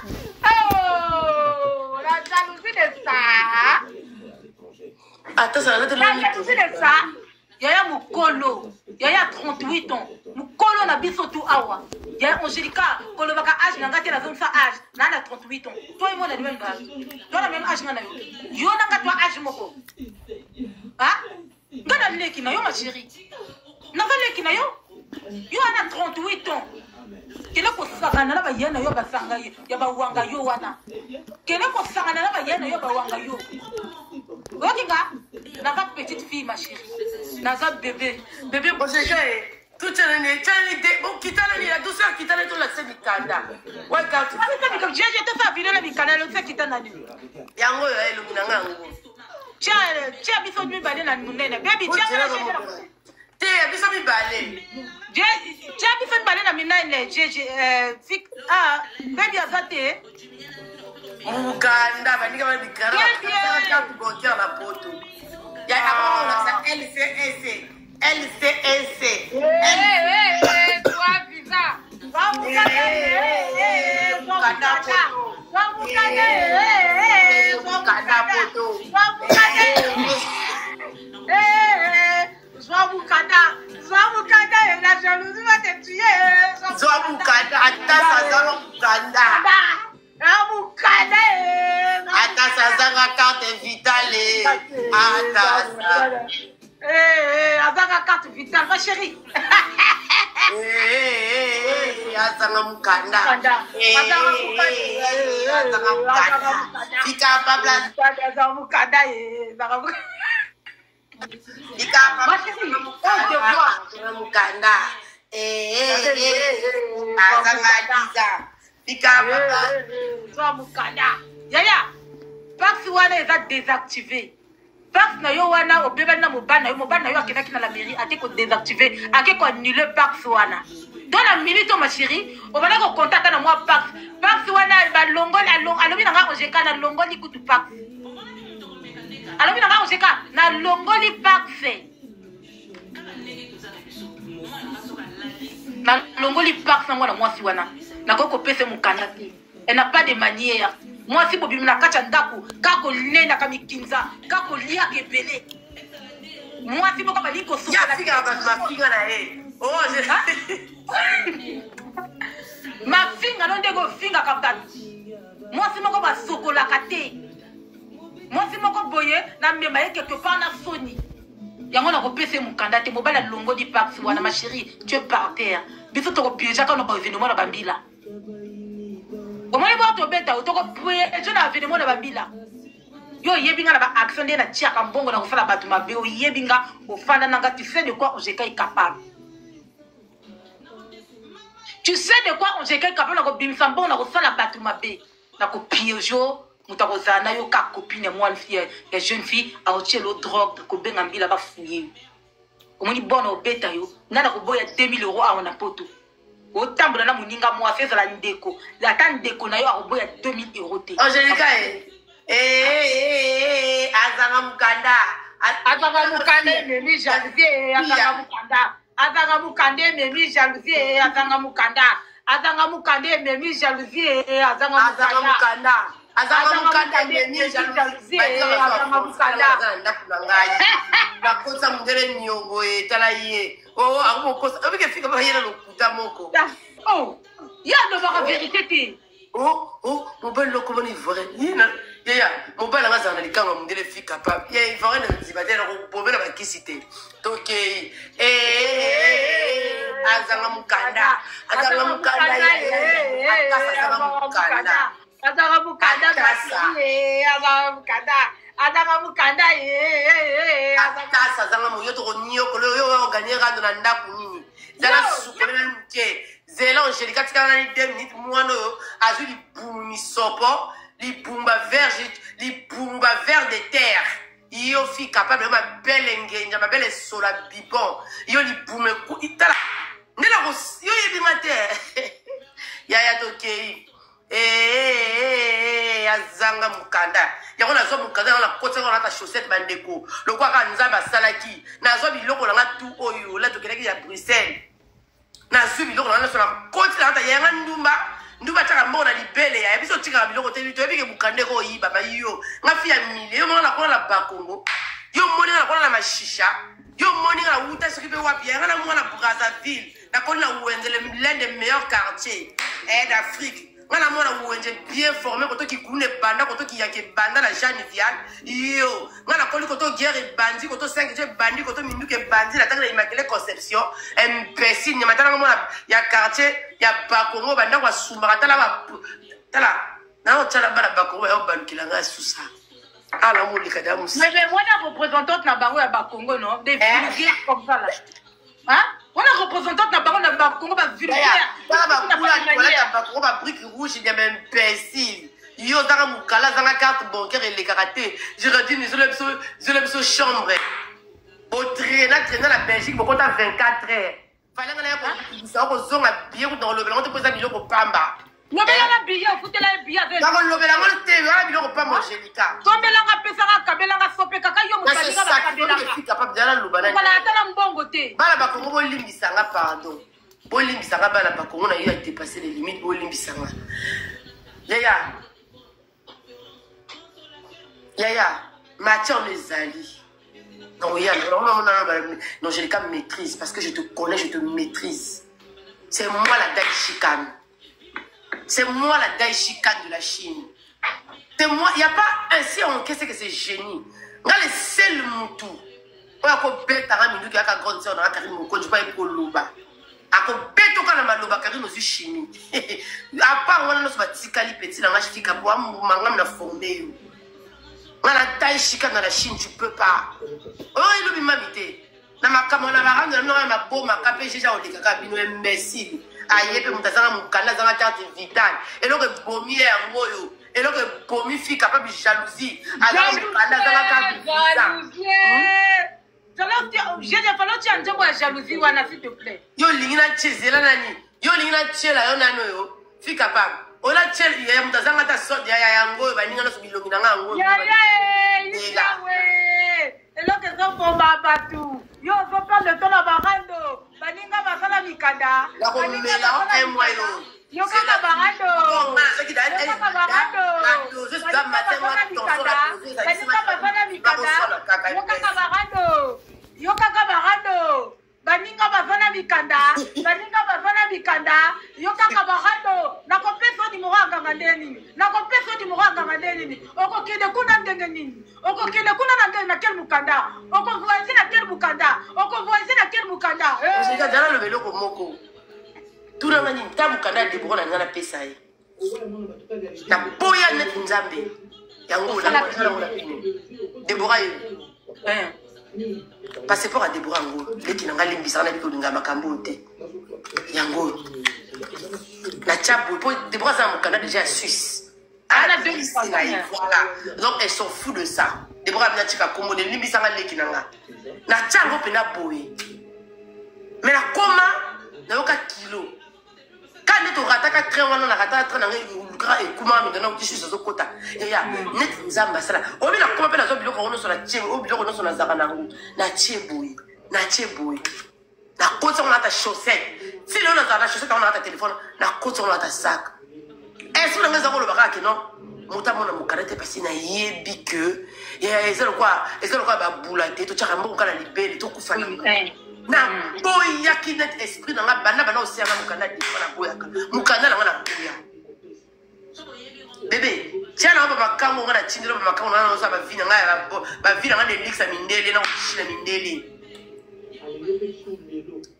Oh, la jalousie de ça. Attends, ça va te la jalousie de ça. Yaya mukolo, yaya 38 ans. Mukolo na biso tu awa. Yaya Angélica, kolo baka âge na ngati na zone sa âge, na 38 ans. Toi et moi on a le même âge. Toi la même âge na yo. Yo na nga toi âge moko. Hein? Ngana leki na yo ma chérie. Na va leki na yo. Yo ana 38 ans. Kele ko kosangana na bayena yo basanga ya bawanga yo wana kene kosangana na bayena yo bawanga yo okinga naza petite fille ma chérie naza bébé tout l'année, bon, quitte l'année, la douceur, quitte l'année, tout la scène, Mikanda. Ouais, quand tu j'ai fait ça, vidéo, la Mikanda, le fait qu'il t'en a dit. Yango, le Minanga. Tiens, biso mi balé na munene. Baby, tiens, tiens, biso mi balé. Tiens, biso mi balé na munene. Baby, azate. Mukanda, banika ba Mikanda. Quand tu botiens la poto. Ya avant, ça LCSC. LCSC. Toi, visa. La jalousie va te tuer. Carte vitale. Azanga carte vitale, ma chérie. Azanga mukanda. Fika babla. Azanga mukanda. Fika babla. Mukanda. Azanga diza. Fika babla. Azanga mukanda. Yaya. Pax wana est désactivé. Pax na yo wana obeba na mobana yo akendaki na la mairie ate ko désactiver ake ko annuler Pax wana dans la minute ma chérie on va ko contacter na moi Pax wana ba longoli alobi na nga ojeka na longoli kutu Pax alobi na nga ojeka na longoli Pax na longoli Pax na mwana mwasi wana na ko pese mukanda te elle n'a pas de manière. Moi, si Bobi m'a kacha ndaku, kako lena kamikinza, kako lia kebele. Moi, si Bobi m'a dit qu'on souffle. Ya figa ma figa na e. Oh, ma figa non dego figa kaptan. Moi, si Bobi m'a sokola kate. Moi, si Bobi boye na mema e quelque part na soni. Yango na ko pese mukanda te mobala longo di Pax wana ma chérie, tu es par terre. Biso to ko piéger quand on va venir moi na bambila. Comment les voir te bêta, auto prier, et je n'avais de mon babila. Yo yebinga na ba action de na tia kambongo na kufala batu mabe o yebinga ofanda nanga tu sais de quoi on est capable. Tu sais de quoi on est capable na ko bimisa mbongo na kufala batu mabe na ko piojo mutakoza na yo ka copine moi une fille et jeune fille a otchelo drogue ko benga mbila ba fouiller. Comment ni bona o bêta yo na ko boya 2000 € a on a poto. Autant na muninga moi fait la ndeko la tan ndeko na yo akoboya 2000 € te Angelica azanga mukanda memi jalousie azanga mukanda memi jalousie azanga memi bakosa mundele nyongo etala ye oh akokosa obike fika ba yena lokuta moko oh ya no ba vérité te oh mon bel loko ni vrai yena ya mon bel nga zana likanga mundele fika pa ya vrai na zibatela ko bomela ba kisite donc azanga mukanda Adama mukanda akasa zanga moyo to nyoko yo gagner dans la ndaku nini zala sukolela mke zela Angelica tikana ni 2 minutes mwana yo azuli bumi sopo li bumba vert de terre yo fi capable ma belle ngenja ma belle sola bibon yo li bume ku itala ndela ko yo yebi mate ya tokei azanga mukanda yango nazo mukanda na kotsa na ta chaussette bandeko lokwa ka nzamba salaki nazo biloko na tu oyo la tokeleki ya Bruxelles nazo biloko na so na kotsa na ta yanga ndumba taka mbona libele ya biso tika biloko te to ebike mukande ko yiba ba yo ngafi ya mile yo mona kona na Bakongo yo moni na kona na mashisha yo moni na uta sokipe wapi yanga na mwana Brazzaville na kona na Wendele l'un des meilleurs quartiers d'Afrique. ngana mona wenje bien formé koto ki kune banda koto ki yake banda la Jeanne Vial yo ngana koli koto guerre bandi koto 5 je bandi koto minduke bandi la tanga Immaculée Conception imbécile nyamatana mona ya quartier ya Bakongo banda kwa sumbaka tala na otala bana Bakongo ya bankila nga susa ala mulika da musi mais moi la représentante na bango ya Bakongo non des vulgaires comme ça là hein on a représentante na bango na Bakongo ba vulgaire Bakongo ba brique rouge il y a même imbécile yo dara mukala zanga carte bancaire et les karaté je redis je le chambre au traîner la Belgique beaucoup à 24 heures fallait que ça ko zonga bien dans le blanc te poser biloko ko pamba no bela na billet futela billet avec na lo bela ngol te wala biloko pa Angelica to bela nga pesa nga kabela nga sope kaka yo mukalinga ba kabela nga capable de la lubana wala atala mbongo te bala Bakongo bolimbisa nga pardon bolimbisa nga bala Bakongo na yo a dépassé les limites bolimbisa nga Yaya Mathieu les alliés non Angelica maîtrise parce que je te connais je te maîtrise c'est moi la daï chicane. C'est moi la daï chicane de la Chine. C'est moi, il n'y a pas un si on qu'est-ce que c'est génie. Regarde le seul moutou. On a quoi bête à Ramindou qui a qu'à grande sœur dans la carrière mon coach pas pour loba. A quoi bête au cas de ma loba carrière nos chimie. À part on a nos batikali petit dans la chika pour mangam la fondé. On a la daï chicane dans la Chine tu peux pas. Oh il oublie mamité. Na ma kamona marande na ma beau ma capé déjà au likaka bino imbécile. Aïe, pe mutazanga mukanda zanga carte vitale. Et donc bomi en moyo. Et donc bomi fille capable de jalousie. Alors mukanda zanga carte vitale. J'ai dit fallo tu anje kwa jalousie wana s'il te plaît. Yo lingina chezela nani? Yo lingina chela yo nano yo. Fille capable. Ola chel ya mutazanga ta sort ya yango baninga no subilongi nanga ngo. Ya et là que ça bomba batou. Yo so prendre le temps na barando. Baninga basala mikanda. La komela un mois yo. Yo kaka barando. Yo kaka barando. Yo kaka barando. Yo kaka barando. Baninga basana mikanda. Baninga basana mikanda. Yo kaka barando. Na kopesa di moranga ngandeni. Na kopesa di moranga ngandeni. Oko kide kuna ndenge nini? Oko kide kuna ndenge na kel mukanda. Oko voisin na kel mukanda. Oko voisin na kel mukanda. Je ga dala le velo ko moko. Tuna nani mukanda de bora ngana pesa ye. Na boya net nzambe. Yango la ngona pini. Deborah ye. Passeport à Deborah Ngo. Les qui n'ont pas limbisé na biko linga makambo te. Yango. La tchapo pour Deborah za mukanda déjà à Suisse. Voilà. Donc elles sont fous de ça. Deborah vient chika Congo de limbisa nga leki nanga. Na tchango pena boye. Mais la coma na yoka kilo. Quand net rataka train wana na rataka train na ngai et kuma mi dona utishu zo kota. Ya net nzamba sala. Obi na coma pena zo biloko ono so na tchebo, obi biloko ono so na zaka na ngu. Na tcheboy. Na tcheboy. Na kota on a ta chaussette. Si l'on a ta chaussette on a ta téléphone, na kota on a ta sac. Est-ce que vous avez le barak non? Motamona mukarete parce na yebi que et c'est quoi ba boulaté to tchakambo kala libele to kufana. Na boya ki net esprit dans la bana bana aussi na mukanda di na boya ka. Mukanda na boya. Bébé, tiens na ba makambo ngana tindiro ba makambo na so ba vina ngaya ba vina ngane lixa mindele na kushina mindele.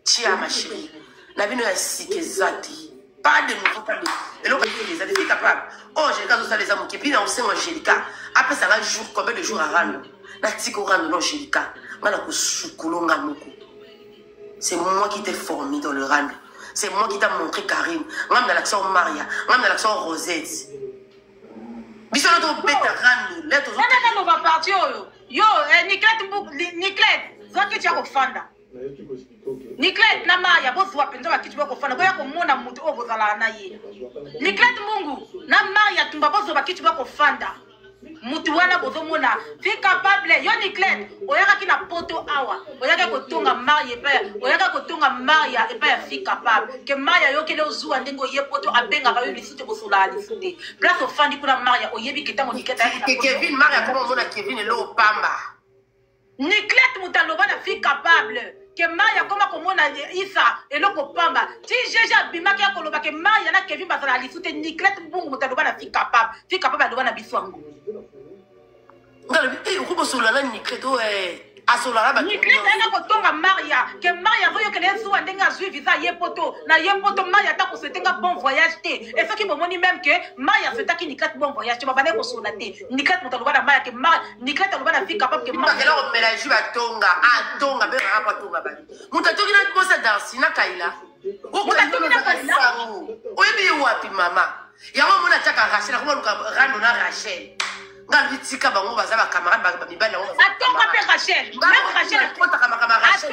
Tia ma chérie. Na bino ya sikezati. Pas de nouveau, pas de. Et donc, les adultes capables. Oh, j'ai le cas de ça, les amours qui viennent, on sait Angelica. Après ça, un jour, combien de jours à rendre? La tiko rendre Angelica. C'est moi qui t'ai formé dans le rang. C'est moi qui t'ai montré Karim. Moi, dans l'accent Maria. Moi, dans l'accent Rosette. Bisous, notre bête rendre. Non, on va partir. Yo, Niclette, ça que tu as au fanda. Niclette na Maya bozwa penza bakiti bako fana boya ko mona mutu obozala na ye. Niclette Mungu na Maya tumba bozwa bakiti bako fanda. Mutu wana bozo mona fi capable yo Niclette oyaka kina poto awa oyaka ko tonga Maya pe oyaka ko tonga Maya e pa fi capable ke Maya yo kele ozuwa ndengo ye poto abenga ka yo lisute bosola alisute. Place ofandi kuna Maya oyebi kitango Niclette ke Kevin Maya comment mona Kevin lo pamba. Niclette mutaloba na fi capable. Que Maya comme Isa et le Pamba. Si j'ai bimaki à koloba ke Maria na Kevin bazala lisute Nicolette Mbungu mutaloba na fille capable aloba na biswango ngalo uko solo na Nicolette asola ba Nicolette na kotonga Maria ke Maria voyo ke lezu ndenge azui visa yepoto na yepoto Maria ta ko setenga bon voyage te et ce qui me moni même que Maria feta ki Nicolette bon voyage te ba bane ko sola te Nicolette mutaloba na Maria ke Nicolette aloba na fille capable ke Maria ke la mélange ba tonga atonga be rapa tonga ba mutatoki na bosa dansi na kaila mutatoki na kaila oyebi wapi mama yango mona chaka Rachel ko luka rando na Rachel ngali tika bango baza ba camarade ba mibali yango atonga pe Rachel même Rachel kota kama Rachel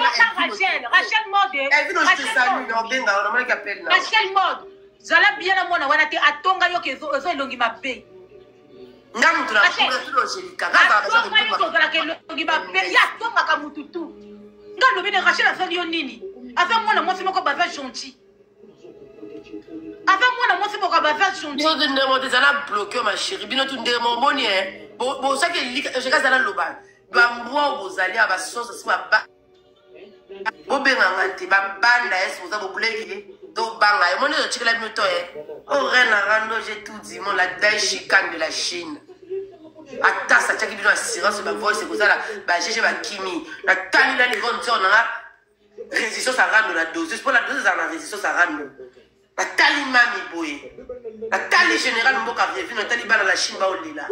mode elle vient de saluer no benga on m'a appelle na Rachel mode zala bien na mona wana te atonga yo ke zo elongi mabe ngamu tuna kulo jelika ngaba atonga yo zala ke elongi mabe ya tonga ka mututu ngalo bine Rachel asali yo nini ava mwana mwasi moko baza gentil avant moi, moi, c'est pour avoir gentil. Bino tu ndemo te zana bloqué ma chérie. Bino tu ndemo moni bon ça que je gaza na loba. Ba mwa bozali aba sauce si ba ba. Bo benga ngati ba banda est vous avez oublié do banga. Et moni tu la bino to Oh reine rando j'ai tout dit mon la dai chicane de la Chine. Ata sa tchaki bino assurance ba voice c'est ça là ba GG ba kimi. La tani na niveau on a résistance à rando la dose. Pour la dose à la résistance à rando. La tali mami boye la tali général mboka revi na tali bana la Chine ba olila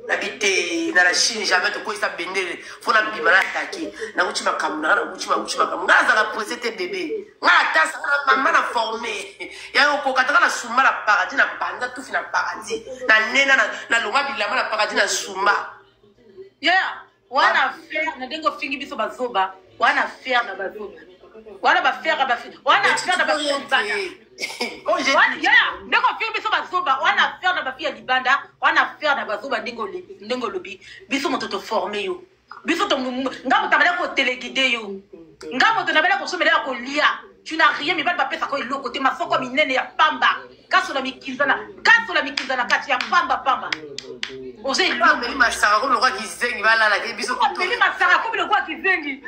la bité na la Chine jamais to ko isa bendele faut na bimala taki na uchi makamuna na uchi makamuna za la presete bébé nga tasa na mama na formé ya ko kataka na suma la paradis na banda tout fina paradis na nena na longa bilama na paradis na suma yeah wana faire na dengo fingi biso bazoba wana faire na bazoba wana ba faire ba wana faire na bazoba oh j'ai yeah ndeko film biso bazoba wana faire na ba fille libanda wana faire na bazoba ndingo lobi biso moto formé yo biso to ngamo tabala ko téléguider yo ngamo to nabala ko somela ko lia tu n'as rien mais ba pesa ko ilo côté masoko minene ya pamba kaso la mikizana kati ya pamba ose ilo meli masara ko lokwa kizengi bala la ke biso ko meli masara ko lokwa kizengi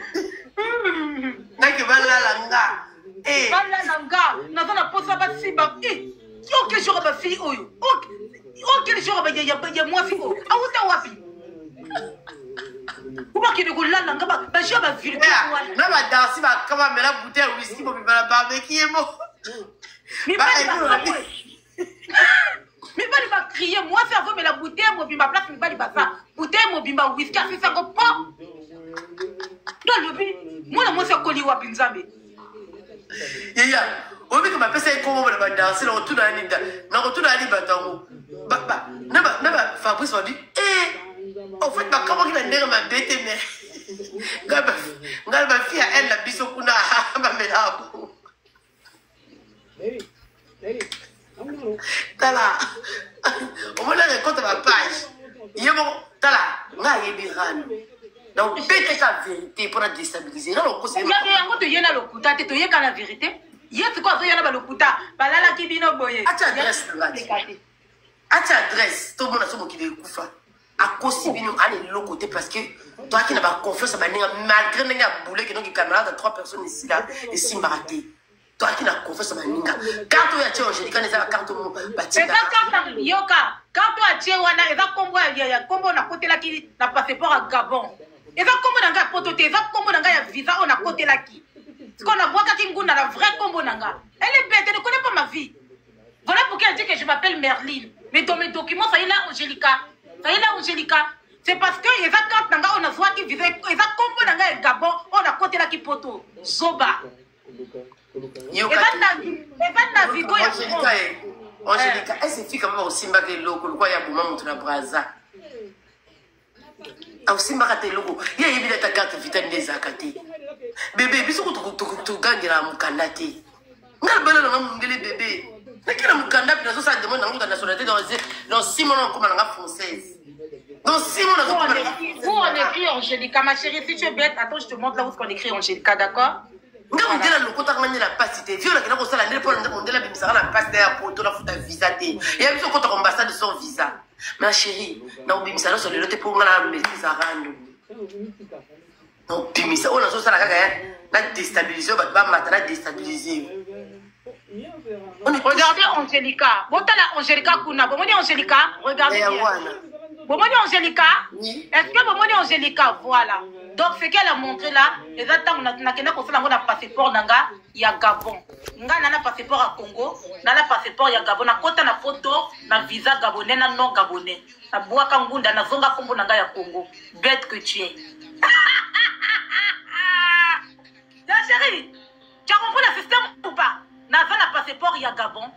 nake bala la nga bala nanga nazona posa ba simba ok jour ba fille oyo ok jour ba ya moi fille auta wapi Comment qu'il est là, bah je vais vivre. Non, ma danse, ma comment me la bouteille whisky pour me faire barbecue mo. Mais pas crier, moi ça veut me la bouteille, mon bimba place, mais pas ça. Bouteille, mon bimba whisky, c'est ça qu'on prend. Non, le bi, moi c'est collé wa binzambe. Yeah, on veut que ma personne comment me la danser, on retourne à l'Inda, on retourne à l'Ibatango. Bah, Fabrice m'a dit, en fait, comment il a l'air ma bête, mais ma fille, elle, la bisokuna, ma mère. Tala, au moins, elle raconte ma page. Il y a mon Tala, n'a rien dit. Donc, peut-être sa vérité pour la déstabiliser. Non, on il y a un mot de yéna le kuta, tu es qu'à la vérité. Il y a quoi, il y a le kuta, balala qui bino boye. À ta adresse, à ta adresse, tout le monde a son qui veut koufa. À cause de nous, aller de l'autre côté parce que toi qui n'as pas confiance à Maninga, malgré que tu as boulé, que tu camarades de 3 personnes ici, là, et si maraté. Toi qui n'as confiance à Maninga, quand tu as tué Angélique, quand tu as carte au bâtiment. Quand tu as tué Wana, il y a combo à côté là qui n'a pas fait peur à Gabon. Il y a combo dans le pototé, il y a combo dans le visa, on a côté là qui. Ce qu'on a vu quand il y a un vrai combo dans le. Elle est bête, elle ne connaît pas ma vie. Voilà pourquoi elle dit que je m'appelle Merlin. Mais dans mes documents, ça y est là, Angélica. Ça y est là, Angélica. C'est parce que les accords nanga on a voix qui vivait, les accords nanga et Gabon, on a côté là qui poto. Zoba. Et va navigo ya Angélica, elle se fait comme au Simba que loco, quoi ya bouma monte na braza. Au Simba ka te logo, ya yebila ta carte vitale des akati. Bébé, biso ko to gangira mukandati. Ngal bala na mungele bébé. Nakira mukandati na so ça demande na nationalité dans 6 mois comme la française. Dans 6 mois, on écrit Angélica, ma chérie, si tu es bête, attends, je te montre là où on écrit Angélica, d'accord? On dit là, le contact de la pacité. Vieux, là, on a la passe derrière pour la faute de visa. Il y a besoin qu'on ambassade de son visa. Ma chérie, on a mis ça sur le lot pour la maîtrise à rendre. On a mis ça, on a ça, on a déstabilisé, on a déstabilisé. Regardez Angelica. Botala Angelica Kuna. Bomoni Angelica. Regardez bien. Bomoni Angelica. Est-ce que Bomoni Angelica, voilà. Donc ce qu'elle a montré là, exactement, na kena ko fela ngona passeport nanga ya Gabon. Nga nana passeport à Congo, nana passeport ya Gabon. Na kota na photo na visa gabonais na non gabonais. Na boaka ngunda na zonga kombo nanga ya Congo. Bête que tu es. Ya chérie, tu as compris le système ou pas? Na na passeport ya Gabon.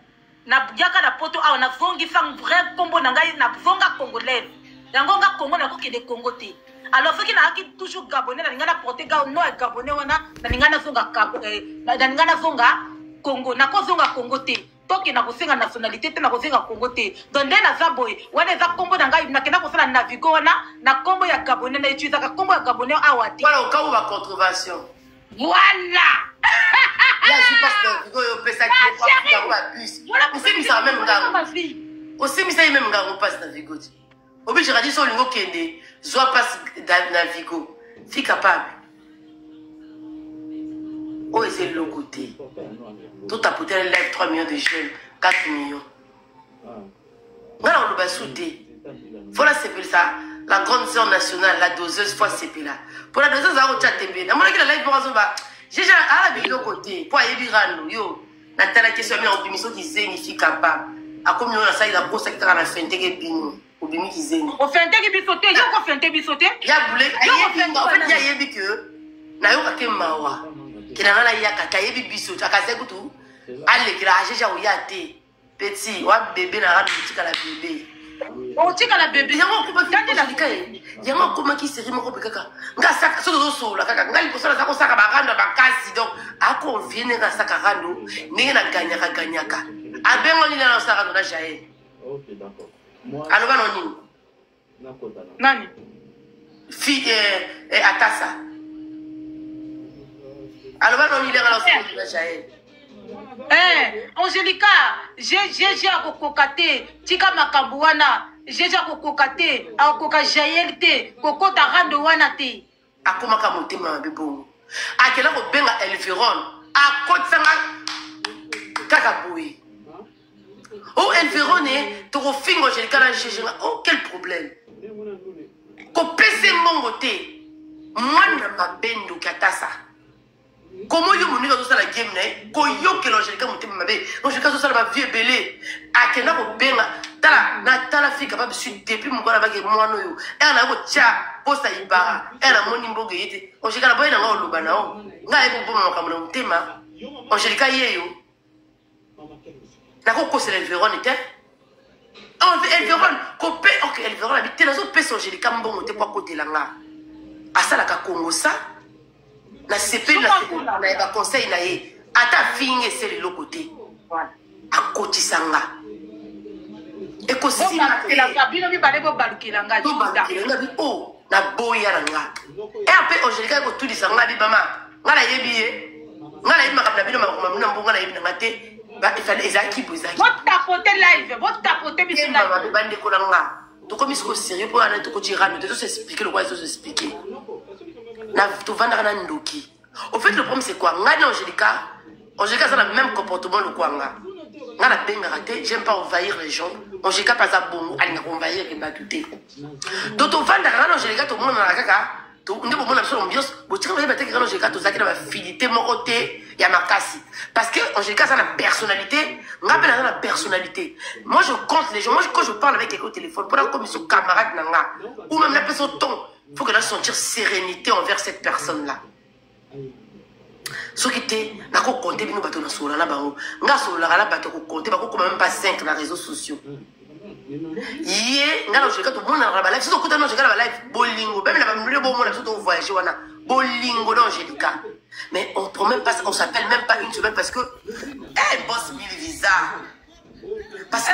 Na yaka na poto a na zongi sang vrai kombo nanga na zonga congolaise. Yango nga Congo na ko ke de Congo te. Alors ce qui n'a qui toujours gabonais, na porté non gabonais wana na ngana zonga na ngana zonga Congo na ko zonga Congo te. Toki na kosenga nationalité te na kosenga Congo te. Donc na zaboy wana za kombo na ngai na kena ko sala navigo wana na kombo ya gabonais na utiliser ka kombo ya gabonais awati. Voilà au cas où la controversion. Voilà. Là je passe navigo yo pesa ki kwa kwa bus. Aussi mi ça même ngango. Aussi mi ça même ngango passe navigo. Obi j'ai dit sur lingo kende. Soit passe Navigo. Fille capable. Oh, c'est le côté. Tout a peut être lève 3 millions de jeunes, 4 millions. Voilà, on va souder. Voilà, c'est ça. La grande sœur nationale, la doseuse, fois c'est là. Pour la doseuse, on va chatter bien. À mon avis, la live pour Azoba. J'ai déjà à la vidéo côté. Pour aller dire à nous, yo. Nathalie qui se met en émission qui signifie capable. À combien on a ça, il a posé que tu as la fin de bino. Au fait, tu bisoté, il y a fait bisoté. Il y a boulé, en fait, il y a yebi que na yo kake mawa. Qui n'a rien à y a yebi bisoté, à casser tout. Allez, qui a déjà ou yate. Petit, ou bébé n'a rien de à la bébé. Oh, tu as la bébé. Il y a un couple qui a dit il y a un couple qui s'est remis au kaka. Nga sak, so do so la kaka. Nga il posa la sako saka barando bakasi donc. A ko vienne nga saka rando, n'est na ganyaka ganyaka. A ben on ina na saka na jaye. OK, d'accord. Alors, Nani? Fille Atassa. Alors, on y est Angelica, j'ai à kokokate, tika makambouana, j'ai à kokokate, à kokajayelte, kokota rando wana te. A komaka motema bebo. A kela ko benga Elveron, a kotsanga kakaboui. Oh, Elverone, tu refines Angelica la GG. Oh, quel problème. Ko pese mongote. Moi, na bendo katasa. Comment yo moniga zo sala game na ko yo ke Angelica motema mabe. Angelica zo sala ba vieux belé. Akena ko benga. Tala fille capable suite depuis mon gars avec moi no yo. Elle na ko tia posta ibara. Elle a moni mboge yete. Angelica na boy na ngo loba na o. Nga e ko boma makamona motema. Angelica yeyo. La coco c'est l'Elveron était. Oh, Elveron, copé, ok, Elveron habite dans un peu son Angelica mbongo te kwa côté langa. Asa la Congo ça. La CP na conseil na ye. Ata finge c'est le côté. À côté sanga. Et ko si la cabine mi balé bo balukilanga. Oh, na boya langa. Et après Angelica ko tout dit sanga bi mama. Ngala yebi ngala yebi makabla bino makoma mbongo na yebi na ngate. Il fallait votre tapoter live, votre tapoter bien live. Bande kolanga. Tu comme isko sérieux pour aller te cotirer, mais tu s'expliquer le quoi ils s'expliquer. Na tu vendre na ndoki. Au fait le problème c'est quoi? Ngana Angelica ça a le même comportement le kwanga. Ngana benga raté, j'aime pas envahir les gens. Angelica pas ça bon, elle n'a envahir et batuter. Donc tu vendre na Angelica tout le monde na kaka. Tu ne peux pas faire l'ambiance. Vous tirez les bêtes que Angelica tout ça qui va fidélité mon côté. Il y a ma casse. Parce que Angelica ça a la personnalité. On appelle ça la personnalité. Moi je compte les gens. Moi quand je parle avec quelqu'un au téléphone, pour comme ils sont camarades nanga, ou même la personne ton, il faut que je sentir sérénité envers cette personne là. Ce qui était, n'a pas compté bien nous bateau na sola na bango. Nga sola la bateau compté, ba ko même pas 5 dans les réseaux sociaux. Yé, nga Angelica tout le monde na la live. Si on compte na Angelica la live, bolingo, même la famille bon monde tout voyager wana. Bolingo d'Angelica. Mais on prend même pas, on s'appelle même pas une semaine parce que, boss mille visa. Parce que,